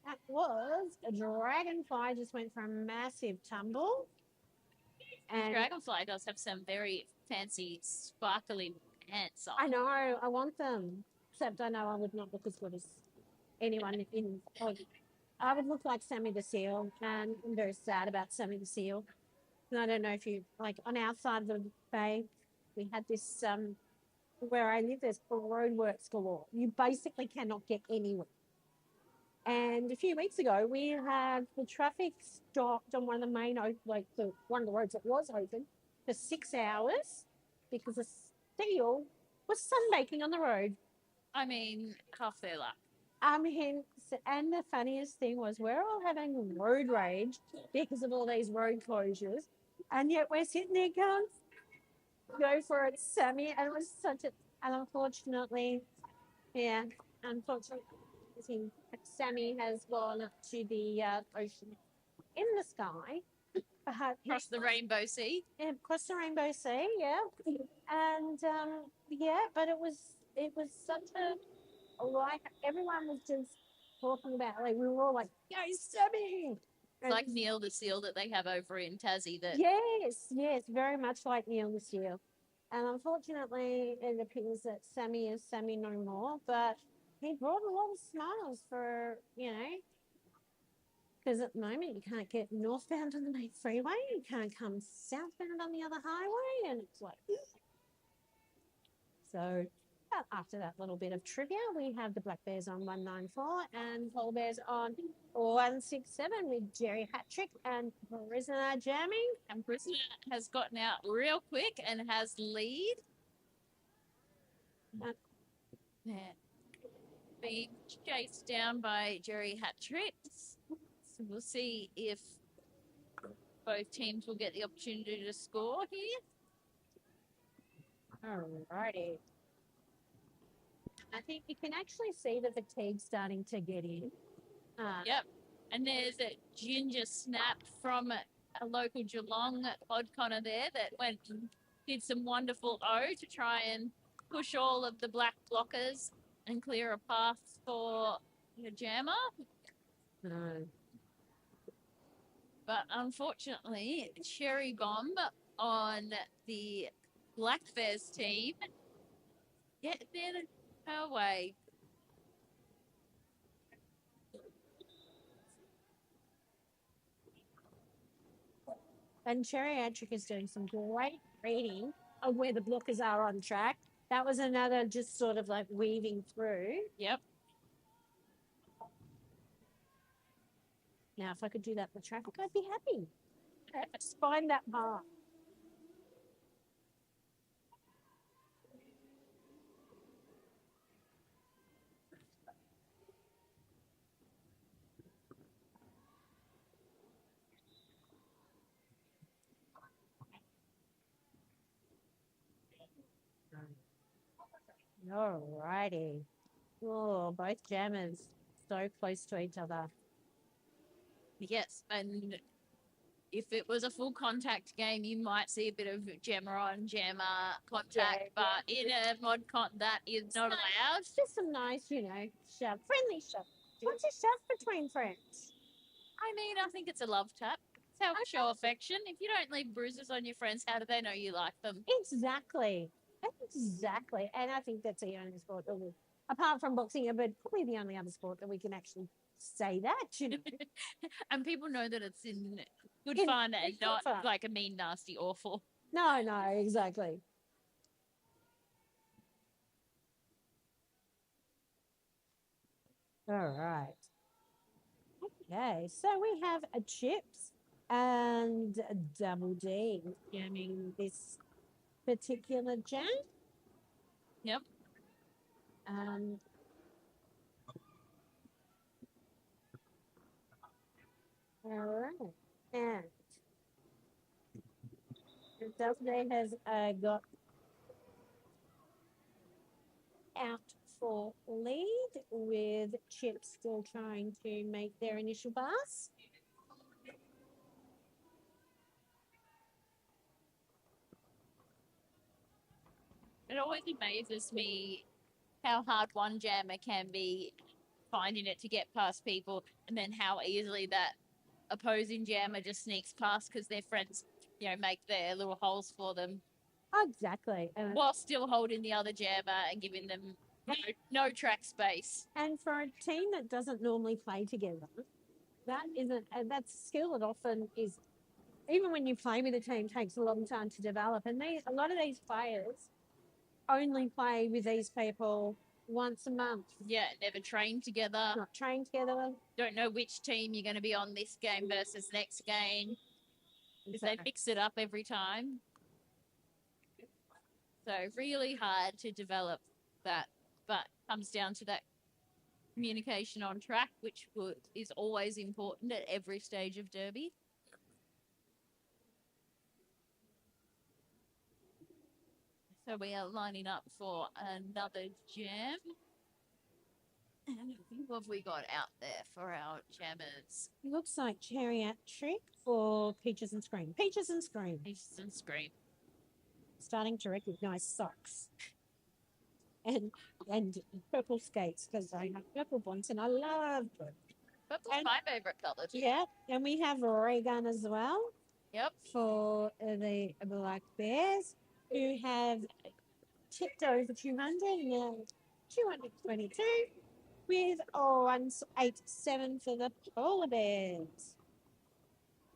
that was a Dragonfly. Just went for a massive tumble. And Dragonfly does have some very fancy, sparkly pants on. I know, I want them. Except I know I would not look as good as anyone in. I would look like Sammy the Seal, and I'm very sad about Sammy the Seal. And I don't know if you, like, on our side of the bay, we had this, where I live, there's roadworks galore. You basically cannot get anywhere. And a few weeks ago, we had the traffic stopped on one of the main, like, one of the roads that was open for 6 hours because the steel was sunbaking on the road. I mean, half their luck. And the funniest thing was we're all having road rage because of all these road closures, and yet we're sitting there going, go for it, Sammy. And it was and unfortunately, Sammy has gone up to the ocean in the sky. Across the Rainbow Sea. Yeah, across the Rainbow Sea, yeah. And, but it was such like everyone was just talking about, like, we were all like, "Go, Sammy!" It's like Neil the Seal that they have over in Tassie. That yes, very much like Neil the Seal. And unfortunately, it appears that Sammy is Sammy no more. But he brought a lot of smiles for because at the moment you can't get northbound on the main freeway, you can't come southbound on the other highway, and it's like so. But after that little bit of trivia, we have the Black Bears on 194 and Polar Bears on 167 with Jerry Hattrick and Prisoner jamming. And Prisoner has gotten out real quick and has lead. Uh, Yeah. Being chased down by Jerry Hattrick. So we'll see if both teams will get the opportunity to score here. Alrighty. I think you can actually see the fatigue starting to get in. Yep. And there's a ginger snap from a local Geelong pod Connor there that went and did some wonderful O to try and push all of the black blockers and clear a path for the jammer. No. But unfortunately, Cherry Bomb on the Black Bears team get their way. And Cherry Hattrick is doing some great reading of where the blockers are on track. That was another just sort of like weaving through. Yep. Now, if I could do that for traffic, I'd be happy. Just find that bar. All righty. Oh, both jammers so close to each other. Yes, and if it was a full contact game, you might see a bit of jammer on jammer contact, but in a mod con, that is not allowed. It's just some nice, shove, friendly shove. What's a shove between friends? I mean, I think it's a love tap. It's how we show affection. If you don't leave bruises on your friends, how do they know you like them? Exactly. Exactly. And I think that's the only sport that we, apart from boxing, but probably the only other sport that we can actually say that. And people know that it's in good fun and not fun. like a mean, nasty, awful. No, exactly. All right. Okay, so we have a chips and a double D jamming this particular jam. Yep. All right. And the double D has got out for lead with Chips still trying to make their initial pass. It always amazes me how hard one jammer can be finding it to get past people, and then how easily that opposing jammer just sneaks past because their friends, make their little holes for them. Exactly. While still holding the other jammer and giving them no track space. And for a team that doesn't normally play together, that's a skill that often is, even when you play with a team, takes a long time to develop. And a lot of these players only play with these people once a month. Yeah, never train together. Not trained together. Don't know which team you're going to be on this game versus next game. Because they mix it up every time. So really hard to develop that, but comes down to that communication on track, which is always important at every stage of derby. So we are lining up for another jam. And what have we got out there for our jammers? Looks like Chariot-Trick for Peaches and Scream. Peaches and Scream. Peaches and Scream. Starting to recognise socks. And purple skates, because I have purple ones and I love them. Purple's my favourite colour too. Yeah, and we have ray gun as well. Yep. For the Black Bears, who have tipped over 200, now 222, with 187 for the Polar Bears.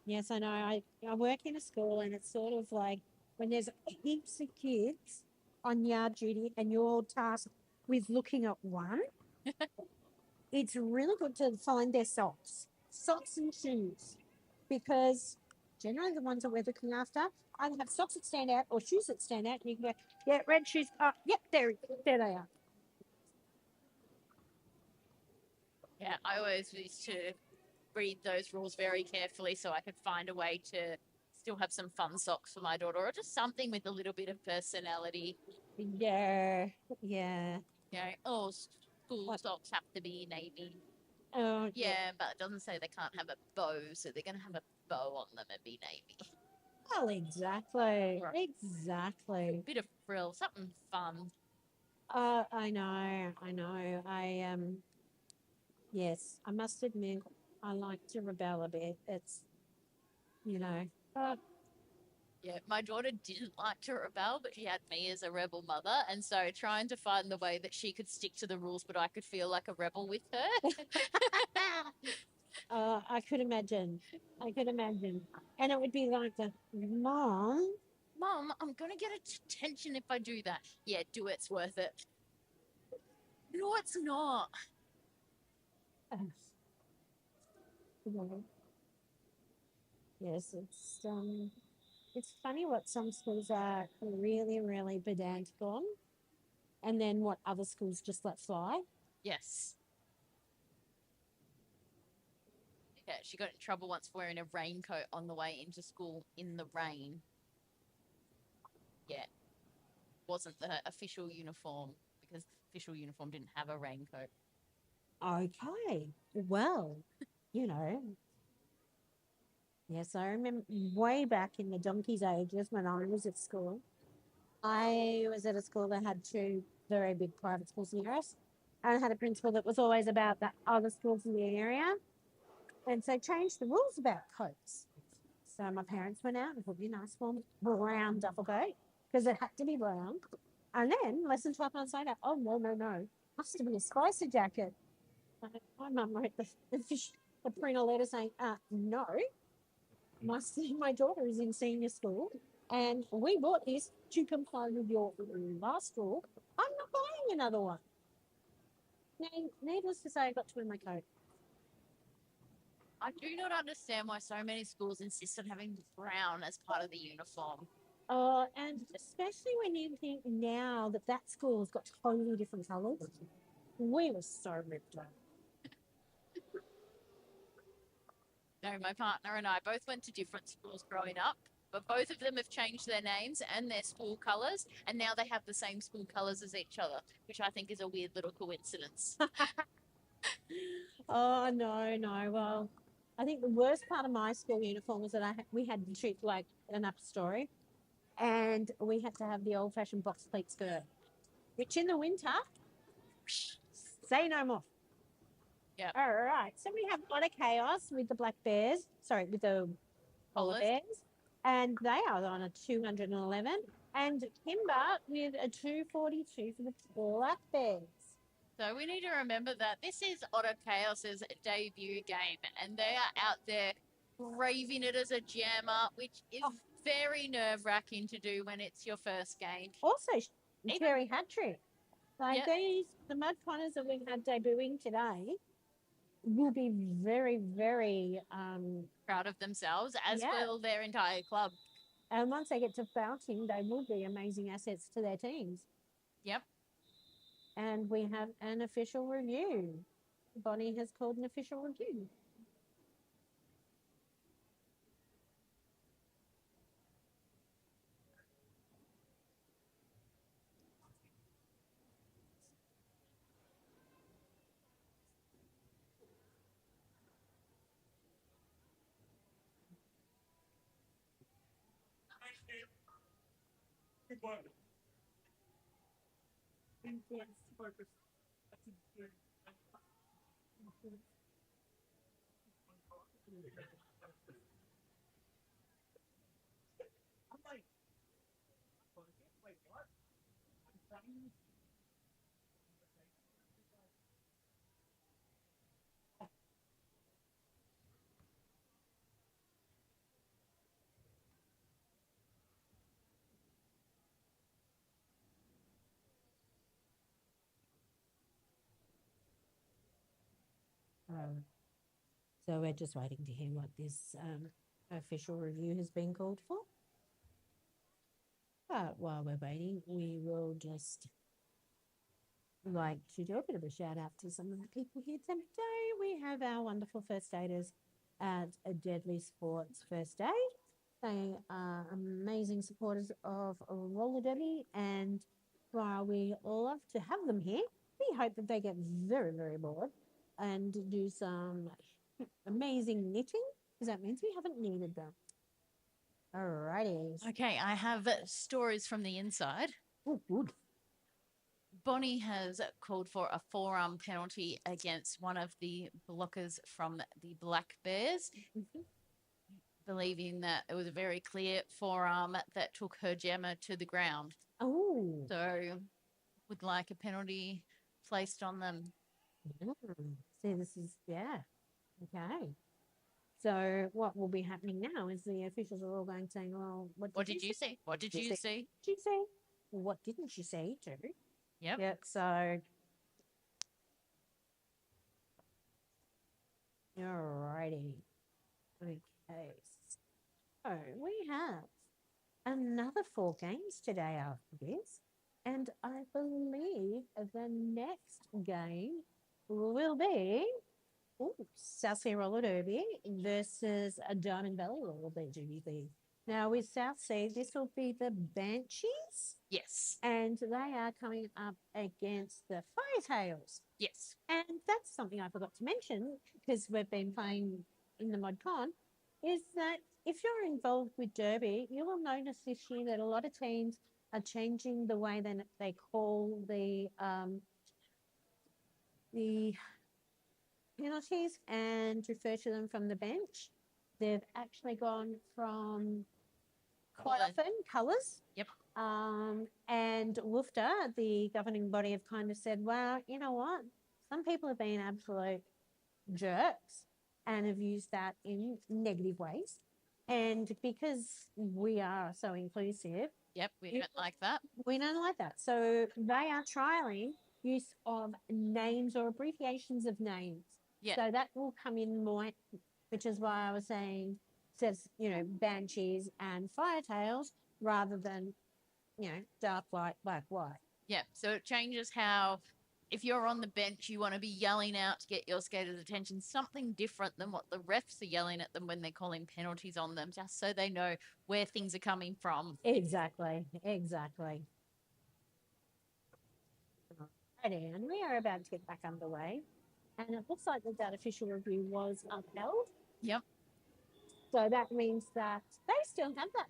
Yes, I know. I work in a school, and it's sort of like when there's heaps of kids, on yard duty and you're tasked with looking at one, it's really good to find their socks and shoes, because generally the ones that we're looking after either have socks that stand out or shoes that stand out. And you can go, yeah, red shoes. Oh, yep, there they are. Yeah, I always used to read those rules very carefully so I could find a way to still have some fun socks for my daughter, or just something with a little bit of personality. Yeah, yeah. You know, oh, school What? socks have to be navy. Oh, Yeah, but it doesn't say they can't have a bow, so they're going to have a bow on them and be navy. well, exactly, Right. exactly. Bit of frill, something fun. I know, I know. Yes, I must admit, I like to rebel a bit. It's, you know, Yeah, my daughter didn't like to rebel, but she had me as a rebel mother. And so trying to find the way that she could stick to the rules, but I could feel like a rebel with her. I could imagine. I could imagine. And it would be like the mom. Mom, I'm going to get attention if I do that. Yeah, do it. It's worth it. No, it's not. Yes, it's funny what some schools are really, really pedantic on, and then what other schools just let fly. Yes. Yeah, she got in trouble once for wearing a raincoat on the way into school in the rain. Yeah, wasn't the official uniform because the official uniform didn't have a raincoat. Okay, well, you know, yes, I remember way back in the donkey's ages when I was at school. I was at a school that had two very big private schools near us, and I had a principal that was always about the other schools in the area, and so changed the rules about coats. So my parents went out and put me a nice warm brown duffel coat because it had to be brown. And then less than 12 months later, oh no, no, no, has to be a spicer jacket. My mum wrote the parental letter saying, no, my daughter is in senior school and we bought this to comply with your last rule. I'm not buying another one. Now, needless to say, I got to wear my coat. I do not understand why so many schools insist on having brown as part of the uniform. And especially when you think now that that school's got totally different colours. We were so ripped off. No, my partner and I both went to different schools growing up, but both of them have changed their names and their school colours, and now they have the same school colours as each other, which I think is a weird little coincidence. Oh, no, no. Well, I think the worst part of my school uniform was that we had to shoot like an upper story and we had to have the old fashioned box pleat skirt, which in the winter, say no more. Yeah. All right. So we have Otter Chaos with the black bears, sorry, with the polar bears, and they are on a 211, and Kimber with a 242 for the black bears. So we need to remember that this is Otter Chaos's debut game, and they are out there braving it as a jammer, which is very nerve-wracking to do when it's your first game. Also, Terry hat-trick. Like Yep. the Mud Connors that we've had debuting today will be very, very Proud of themselves, as yeah. will their entire club. And once they get to Belting, they will be amazing assets to their teams. Yep. And we have an official review. Bonnie has called an official review. Um, so we're just waiting to hear what this official review has been called for. But while we're waiting, we will just like to do a bit of a shout out to some of the people here today. We have our wonderful first aiders at a Deadly Sports First Aid. They are amazing supporters of roller derby, and while we love to have them here, we hope that they get very, very bored and do some amazing knitting, because that means we haven't needed them. Alrighty. Okay, I have stories from the inside. Oh, good. Bonnie has called for a forearm penalty against one of the blockers from the Black Bears, believing that it was a very clear forearm that took her jammer to the ground. Oh. So, would like a penalty placed on them. See, this is, yeah. Okay. So what will be happening now is the officials are all going saying, well, What did you see? What did you see? What did you see? What didn't you see too? Yep. Yep. So, alrighty. Okay. So we have another 4 games today after this. And I believe the next game will be South Sea Roller Derby versus a Diamond Valley Roller Derby League. Now, with South Sea, this will be the Banshees. Yes. And they are coming up against the Firetails. Yes. And that's something I forgot to mention because we've been playing in the ModCon, is that if you're involved with Derby, you will notice this year that a lot of teams are changing the way that they call the penalties and refer to them from the bench. They've actually gone from quite often colours. Yep. And WUFTA, the governing body, have kind of said, well, you know what? Some people have been absolute jerks and have used that in negative ways. And because we are so inclusive, yep, we don't like that. We don't like that. So they are trialing use of names or abbreviations of names. Yeah. So that will come in more, which is why I was saying, says, Banshees and Firetails rather than, dark white, black white. Yeah. So it changes how, if you're on the bench, you want to be yelling out to get your skaters' attention, something different than what the refs are yelling at them when they're calling penalties on them, just so they know where things are coming from. Exactly. Righty, and we are about to get back underway. And it looks like that official review was upheld. Yep. So that means that they still have that.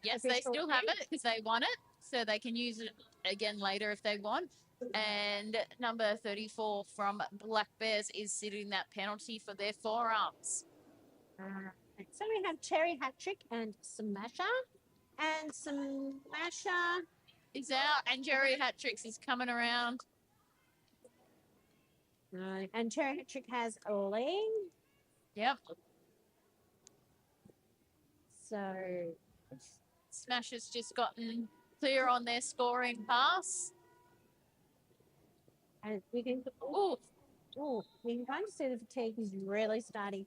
Yes, they still have it because they won it. So they can use it again later if they want. And number 34 from Black Bears is sitting that penalty for their forearms. So we have Cherry Hat-Trick and Smasher. And Smasher is out, and Cherry Hat-Tricks is coming around. And Cherry Hat-Trick has a leg. Yep. So Smash has just gotten clear on their scoring pass. And we can we can kind of see the fatigue is really starting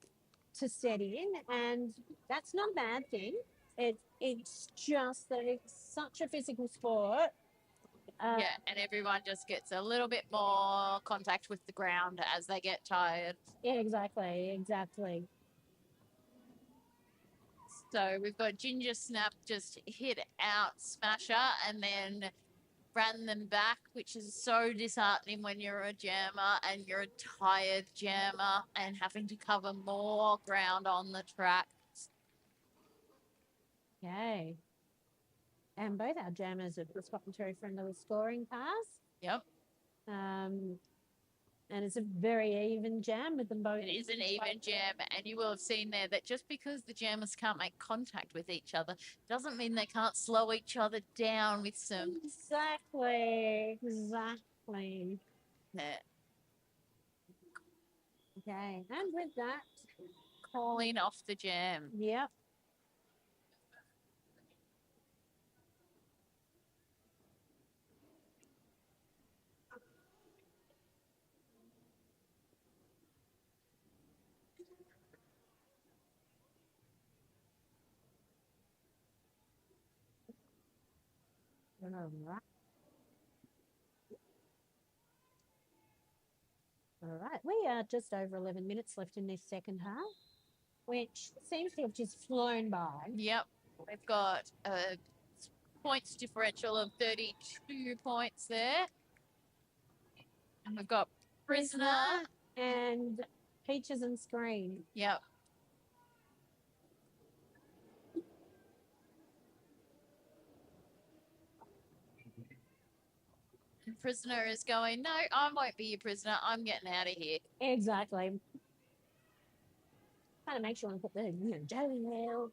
to set in, and that's not a bad thing. It's just that it's such a physical sport. Yeah, and everyone just gets a little bit more contact with the ground as they get tired. Yeah, exactly. So we've got Ginger Snap just hit out Smasher and then ran them back, which is so disheartening when you're a jammer and you're a tired jammer and having to cover more ground on the track. Okay. And both our jammers have responded to a friendly scoring pass. Yep. And it's a very even jam with them both. It is an even jam, and you will have seen there that just because the jammers can't make contact with each other doesn't mean they can't slow each other down with some... Exactly. Yeah. Okay, and with that... Calling off the jam. Yep. All right. All right. We are just over 11 minutes left in this second half, which seems to have just flown by. Yep. We've got a points differential of 32 points there. And we've got Prisoner. And Peaches and Screen. Yep. Prisoner is going, no, I won't be your prisoner. I'm getting out of here. Exactly. Kind of makes you want to put the jelly nail.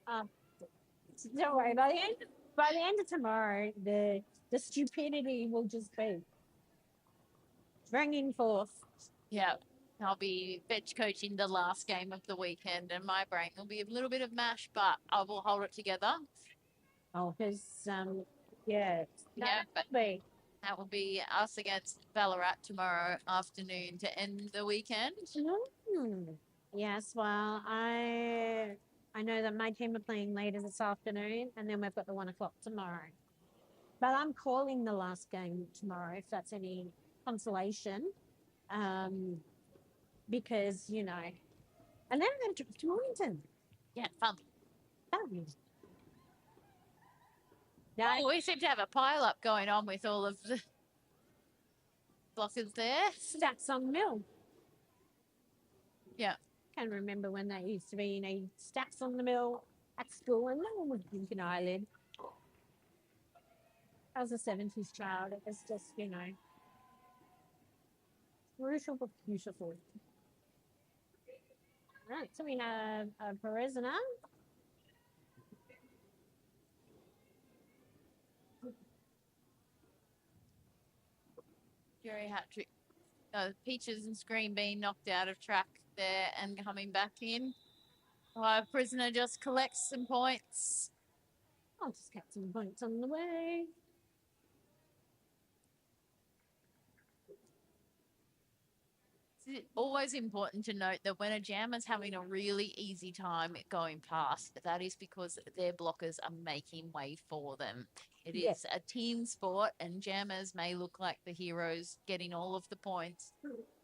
Don't worry. By the end of tomorrow, the stupidity will just be bringing forth. Yeah. I'll be bench coaching the last game of the weekend, and my brain will be a little bit of mash, but I will hold it together. Oh, because yeah, but that will be us against Ballarat tomorrow afternoon to end the weekend. Yes, well, I know that my team are playing later this afternoon, and then we've got the 1 o'clock tomorrow. But I'm calling the last game tomorrow, if that's any consolation, because and then I'm going to Mornington. Yeah, fun. Yeah, we seem to have a pile up going on with all of the blockers there. Stacks on Mill. Yeah. Can't remember when that used to be, Stacks on the Mill at school, and no one would blink an eyelid. I was a 70s child. It was just, crucial but beautiful. All right, so we have a prisoner. Jerry Hattrick. Peaches and Screen being knocked out of track there and coming back in. Prisoner just collects some points. I'll just get some points on the way. It's always important to note that when a jammer's having a really easy time going past, that is because their blockers are making way for them. It is a team sport, and jammers may look like the heroes getting all of the points,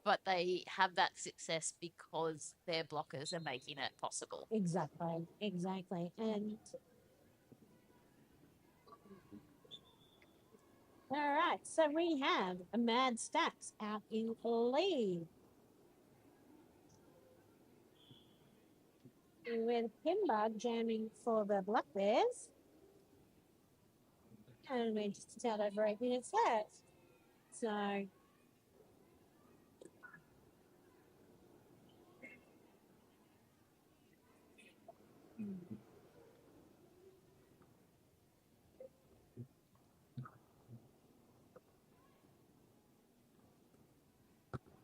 but they have that success because their blockers are making it possible. Exactly. And all right, so we have a Mad Stacks out in the lead. With Pimbug jamming for the Black Bears. And we're just out over 8 minutes left. So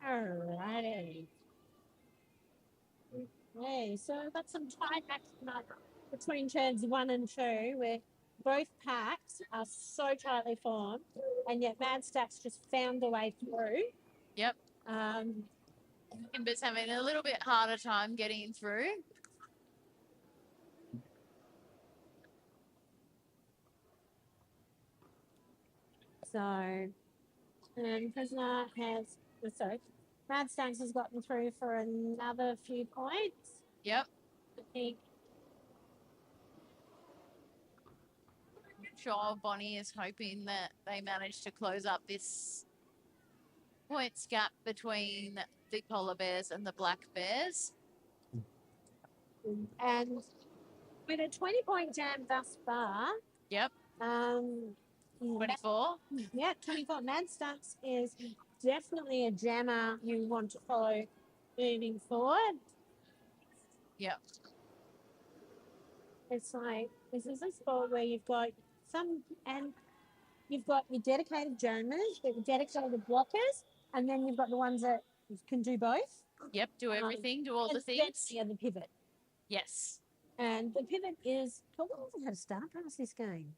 all righty. Okay, so I've got some tight action between turns 1 and 2, where both packs are so tightly formed, and yet Mad Stacks just found a way through. Yep. Kimber's having a little bit harder time getting through. So, Prisoner Mad Stacks has gotten through for another few points. Yep. I think. Sure, Bonnie is hoping that they manage to close up this points gap between the Polar Bears and the Black Bears. And with a 20-point jam thus far. Yep. 24. Yeah, 24. Mad Stacks is definitely a jammer you want to follow moving forward. Yep. It's like, this is a sport where you've got you've got your dedicated jammers, your dedicated blockers, and then you've got the ones that can do both. Yep, do everything, do all the things. Yeah, the pivot. Yes. And the pivot is, how long has it had a start past this game?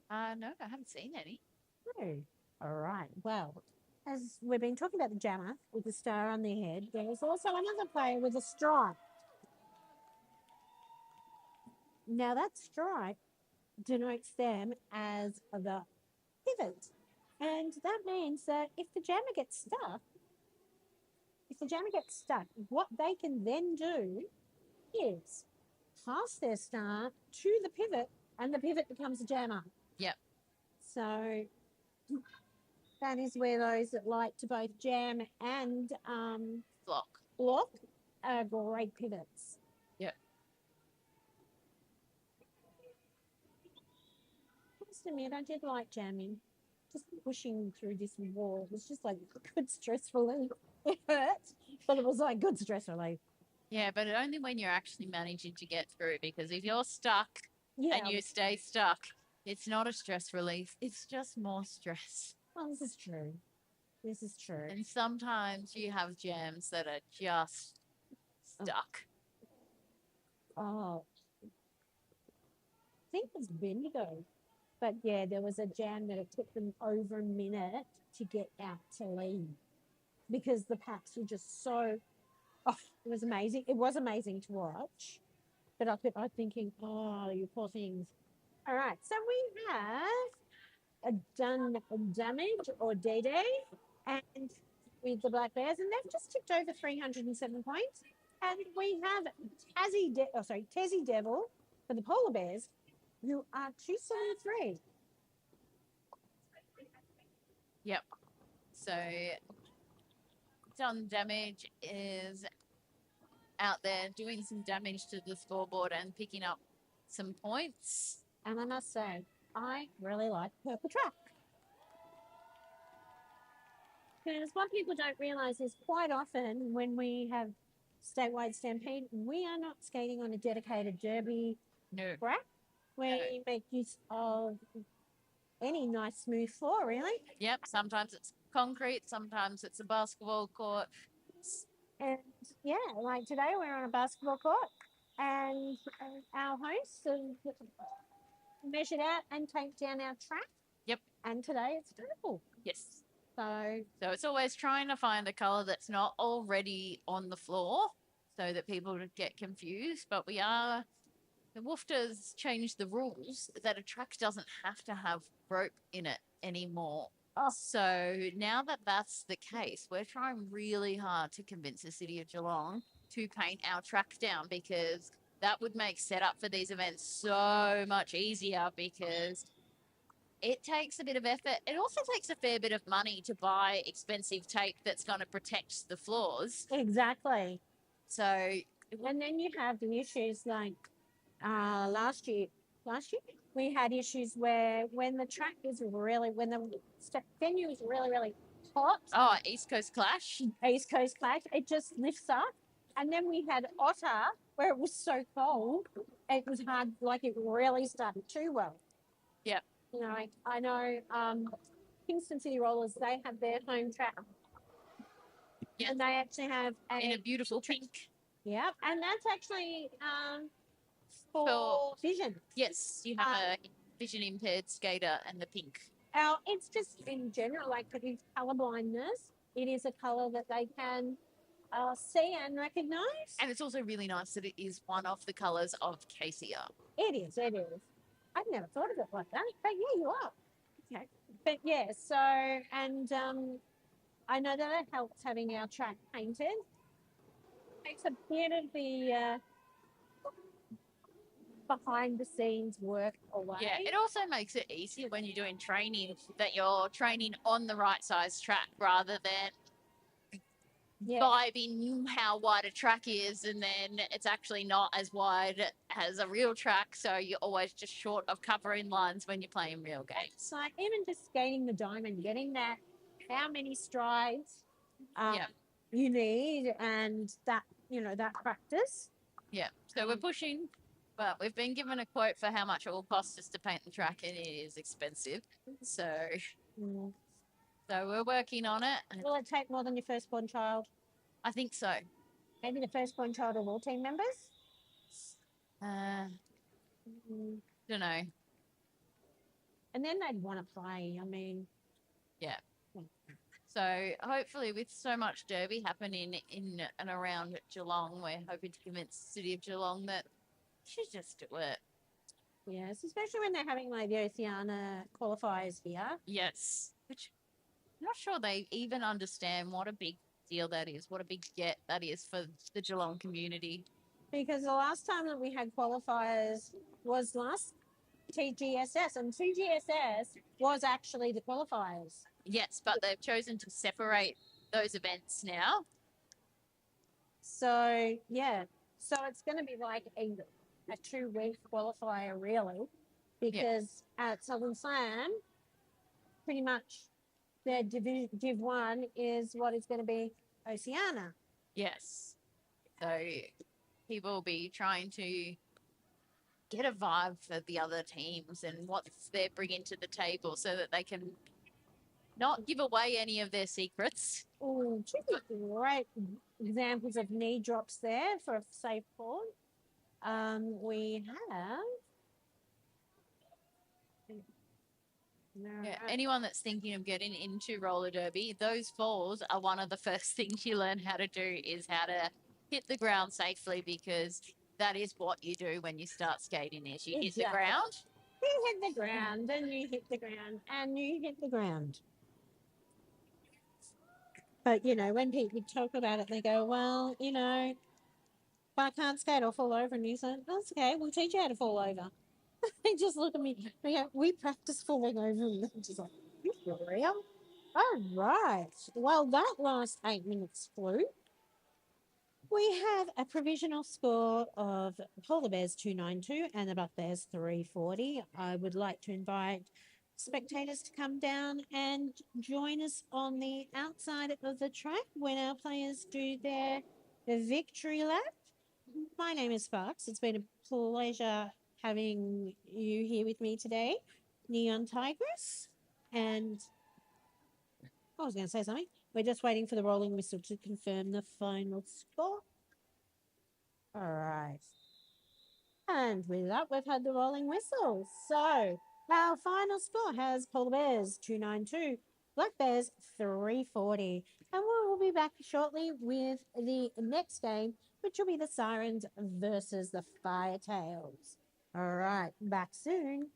No, I haven't seen any. No. All right. Well, as we've been talking about the jammer with the star on their head, there's also another player with a stripe. Now that stripe denotes them as the pivot. And that means that if the jammer gets stuck, what they can then do is pass their star to the pivot, and the pivot becomes a jammer. Yep. So that is where those that like to both jam and block are great pivots. Yep. I must admit, I did like jamming. Just pushing through this wall was just like good stress relief. It hurt, but it was like good stress relief. Yeah, but only when you're actually managing to get through, because if you're stuck Yeah. and you stay stuck, it's not a stress relief. It's just more stress. Well, this is true. This is true. And sometimes you have jams that are just stuck. Oh. I think it was Bendigo. But yeah, there was a jam that it took them over a minute to get out to lead because the packs were just so, oh, it was amazing. It was amazing to watch. But I was thinking, oh, you poor things. All right, so we have done damage or day, and with the Black Bears, and they've just tipped over 307 points. And we have Tassie Devil for the Polar Bears, who are 273. Yep. So done damage is out there doing some damage to the scoreboard and picking up some points. And I must say, I really like Purple Track. Because what people don't realise is quite often when we have Statewide Stampede, we are not skating on a dedicated derby track. We make use of any nice smooth floor, really. Yep, sometimes it's concrete, sometimes it's a basketball court. And yeah, like today we're on a basketball court, and our hosts have measured out and taped down our track. Yep. And today it's purple. Yes. So it's always trying to find a colour that's not already on the floor so that people don't get confused. But the Woofers changed the rules that a track doesn't have to have rope in it anymore. Oh. So now that that's the case, we're trying really hard to convince the City of Geelong to paint our track down, because that would make setup for these events so much easier, because it takes a bit of effort. It also takes a fair bit of money to buy expensive tape that's going to protect the floors. Exactly. So, and then you have the issues like last year we had issues where when the venue is really, really hot. Oh, East Coast Clash. It just lifts up. And then we had Otter where it was so cold, it was hard, like it really started too well. Yep. You know, I know Kingston City Rollers, they have their home track. Yep. And they actually have in a beautiful pink. Yeah, and that's actually for vision. Yes, you have a vision impaired skater and the pink. It's just in general, like for his colour blindness, it is a colour that they can see and recognise. And it's also really nice that it is one of the colours of KCR. It is. I've never thought of it like that, but yeah, you are. Okay. But yeah, so, and I know that it helps having our track painted. Takes a bit of the behind the scenes work away. Yeah, it also makes it easier when you're doing training that you're training on the right size track rather than vibing how wide a track is, and then it's actually not as wide as a real track, so you're always just short of covering lines when you're playing real games. It's like even just skating the diamond, getting that, how many strides you need, and that, you know, that practice. Yeah, so we're pushing, but we've been given a quote for how much it will cost us to paint the track, and it is expensive. So we're working on it. Will it take more than your firstborn child? I think so. Maybe the firstborn child of all team members? Don't know. And then they'd want to play. I mean, yeah. So hopefully, with so much derby happening in and around Geelong, we're hoping to convince the City of Geelong that you should just do it. Yes, especially when they're having like the Oceania qualifiers here. Yes. Which I'm not sure they even understand what a big deal that is, what a big get that is for the Geelong community. Because the last time that we had qualifiers was last TGSS, and TGSS was actually the qualifiers. Yes, but they've chosen to separate those events now. So, yeah. So it's going to be like a 2-week qualifier, really, because at Southern Slam, pretty much their Div 1 is what is going to be Oceania. Yes. So people will be trying to get a vibe for the other teams and what they're bringing to the table so that they can not give away any of their secrets. Oh, great examples of knee drops there for a safe fall. We have... Yeah, anyone that's thinking of getting into roller derby, those falls are one of the first things you learn how to do is how to hit the ground safely, because that is what you do when you start skating is you hit the ground. You hit the ground, and you hit the ground, and you hit the ground. But, you know, when people talk about it, they go, well, you know, if I can't skate, I'll fall over. And you say, that's okay, we'll teach you how to fall over. They just look at me. They go, we practice falling over. And I'm just like, you for real? All right. Well, that last 8 minutes flew. We have a provisional score of Polar Bears 292 and the Black Bears 340. I would like to invite spectators to come down and join us on the outside of the track when our players do their victory lap. My name is Sparks. It's been a pleasure having you here with me today, Neon Tigress. And I was going to say something. We're just waiting for the rolling whistle to confirm the final score. All right. And with that, we've had the rolling whistle. So our final score has Polar Bears 292, Black Bears 340. And we will be back shortly with the next game, which will be the Sirens versus the Firetails. All right, back soon.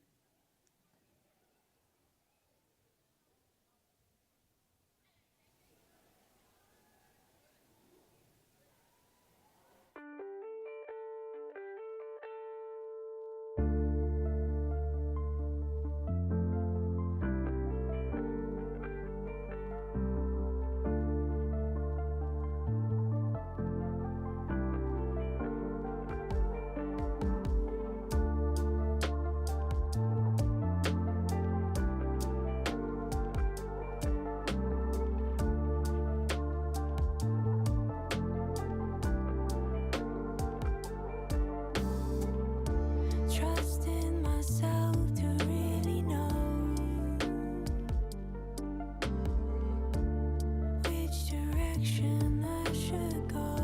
Trust in myself to really know which direction I should go.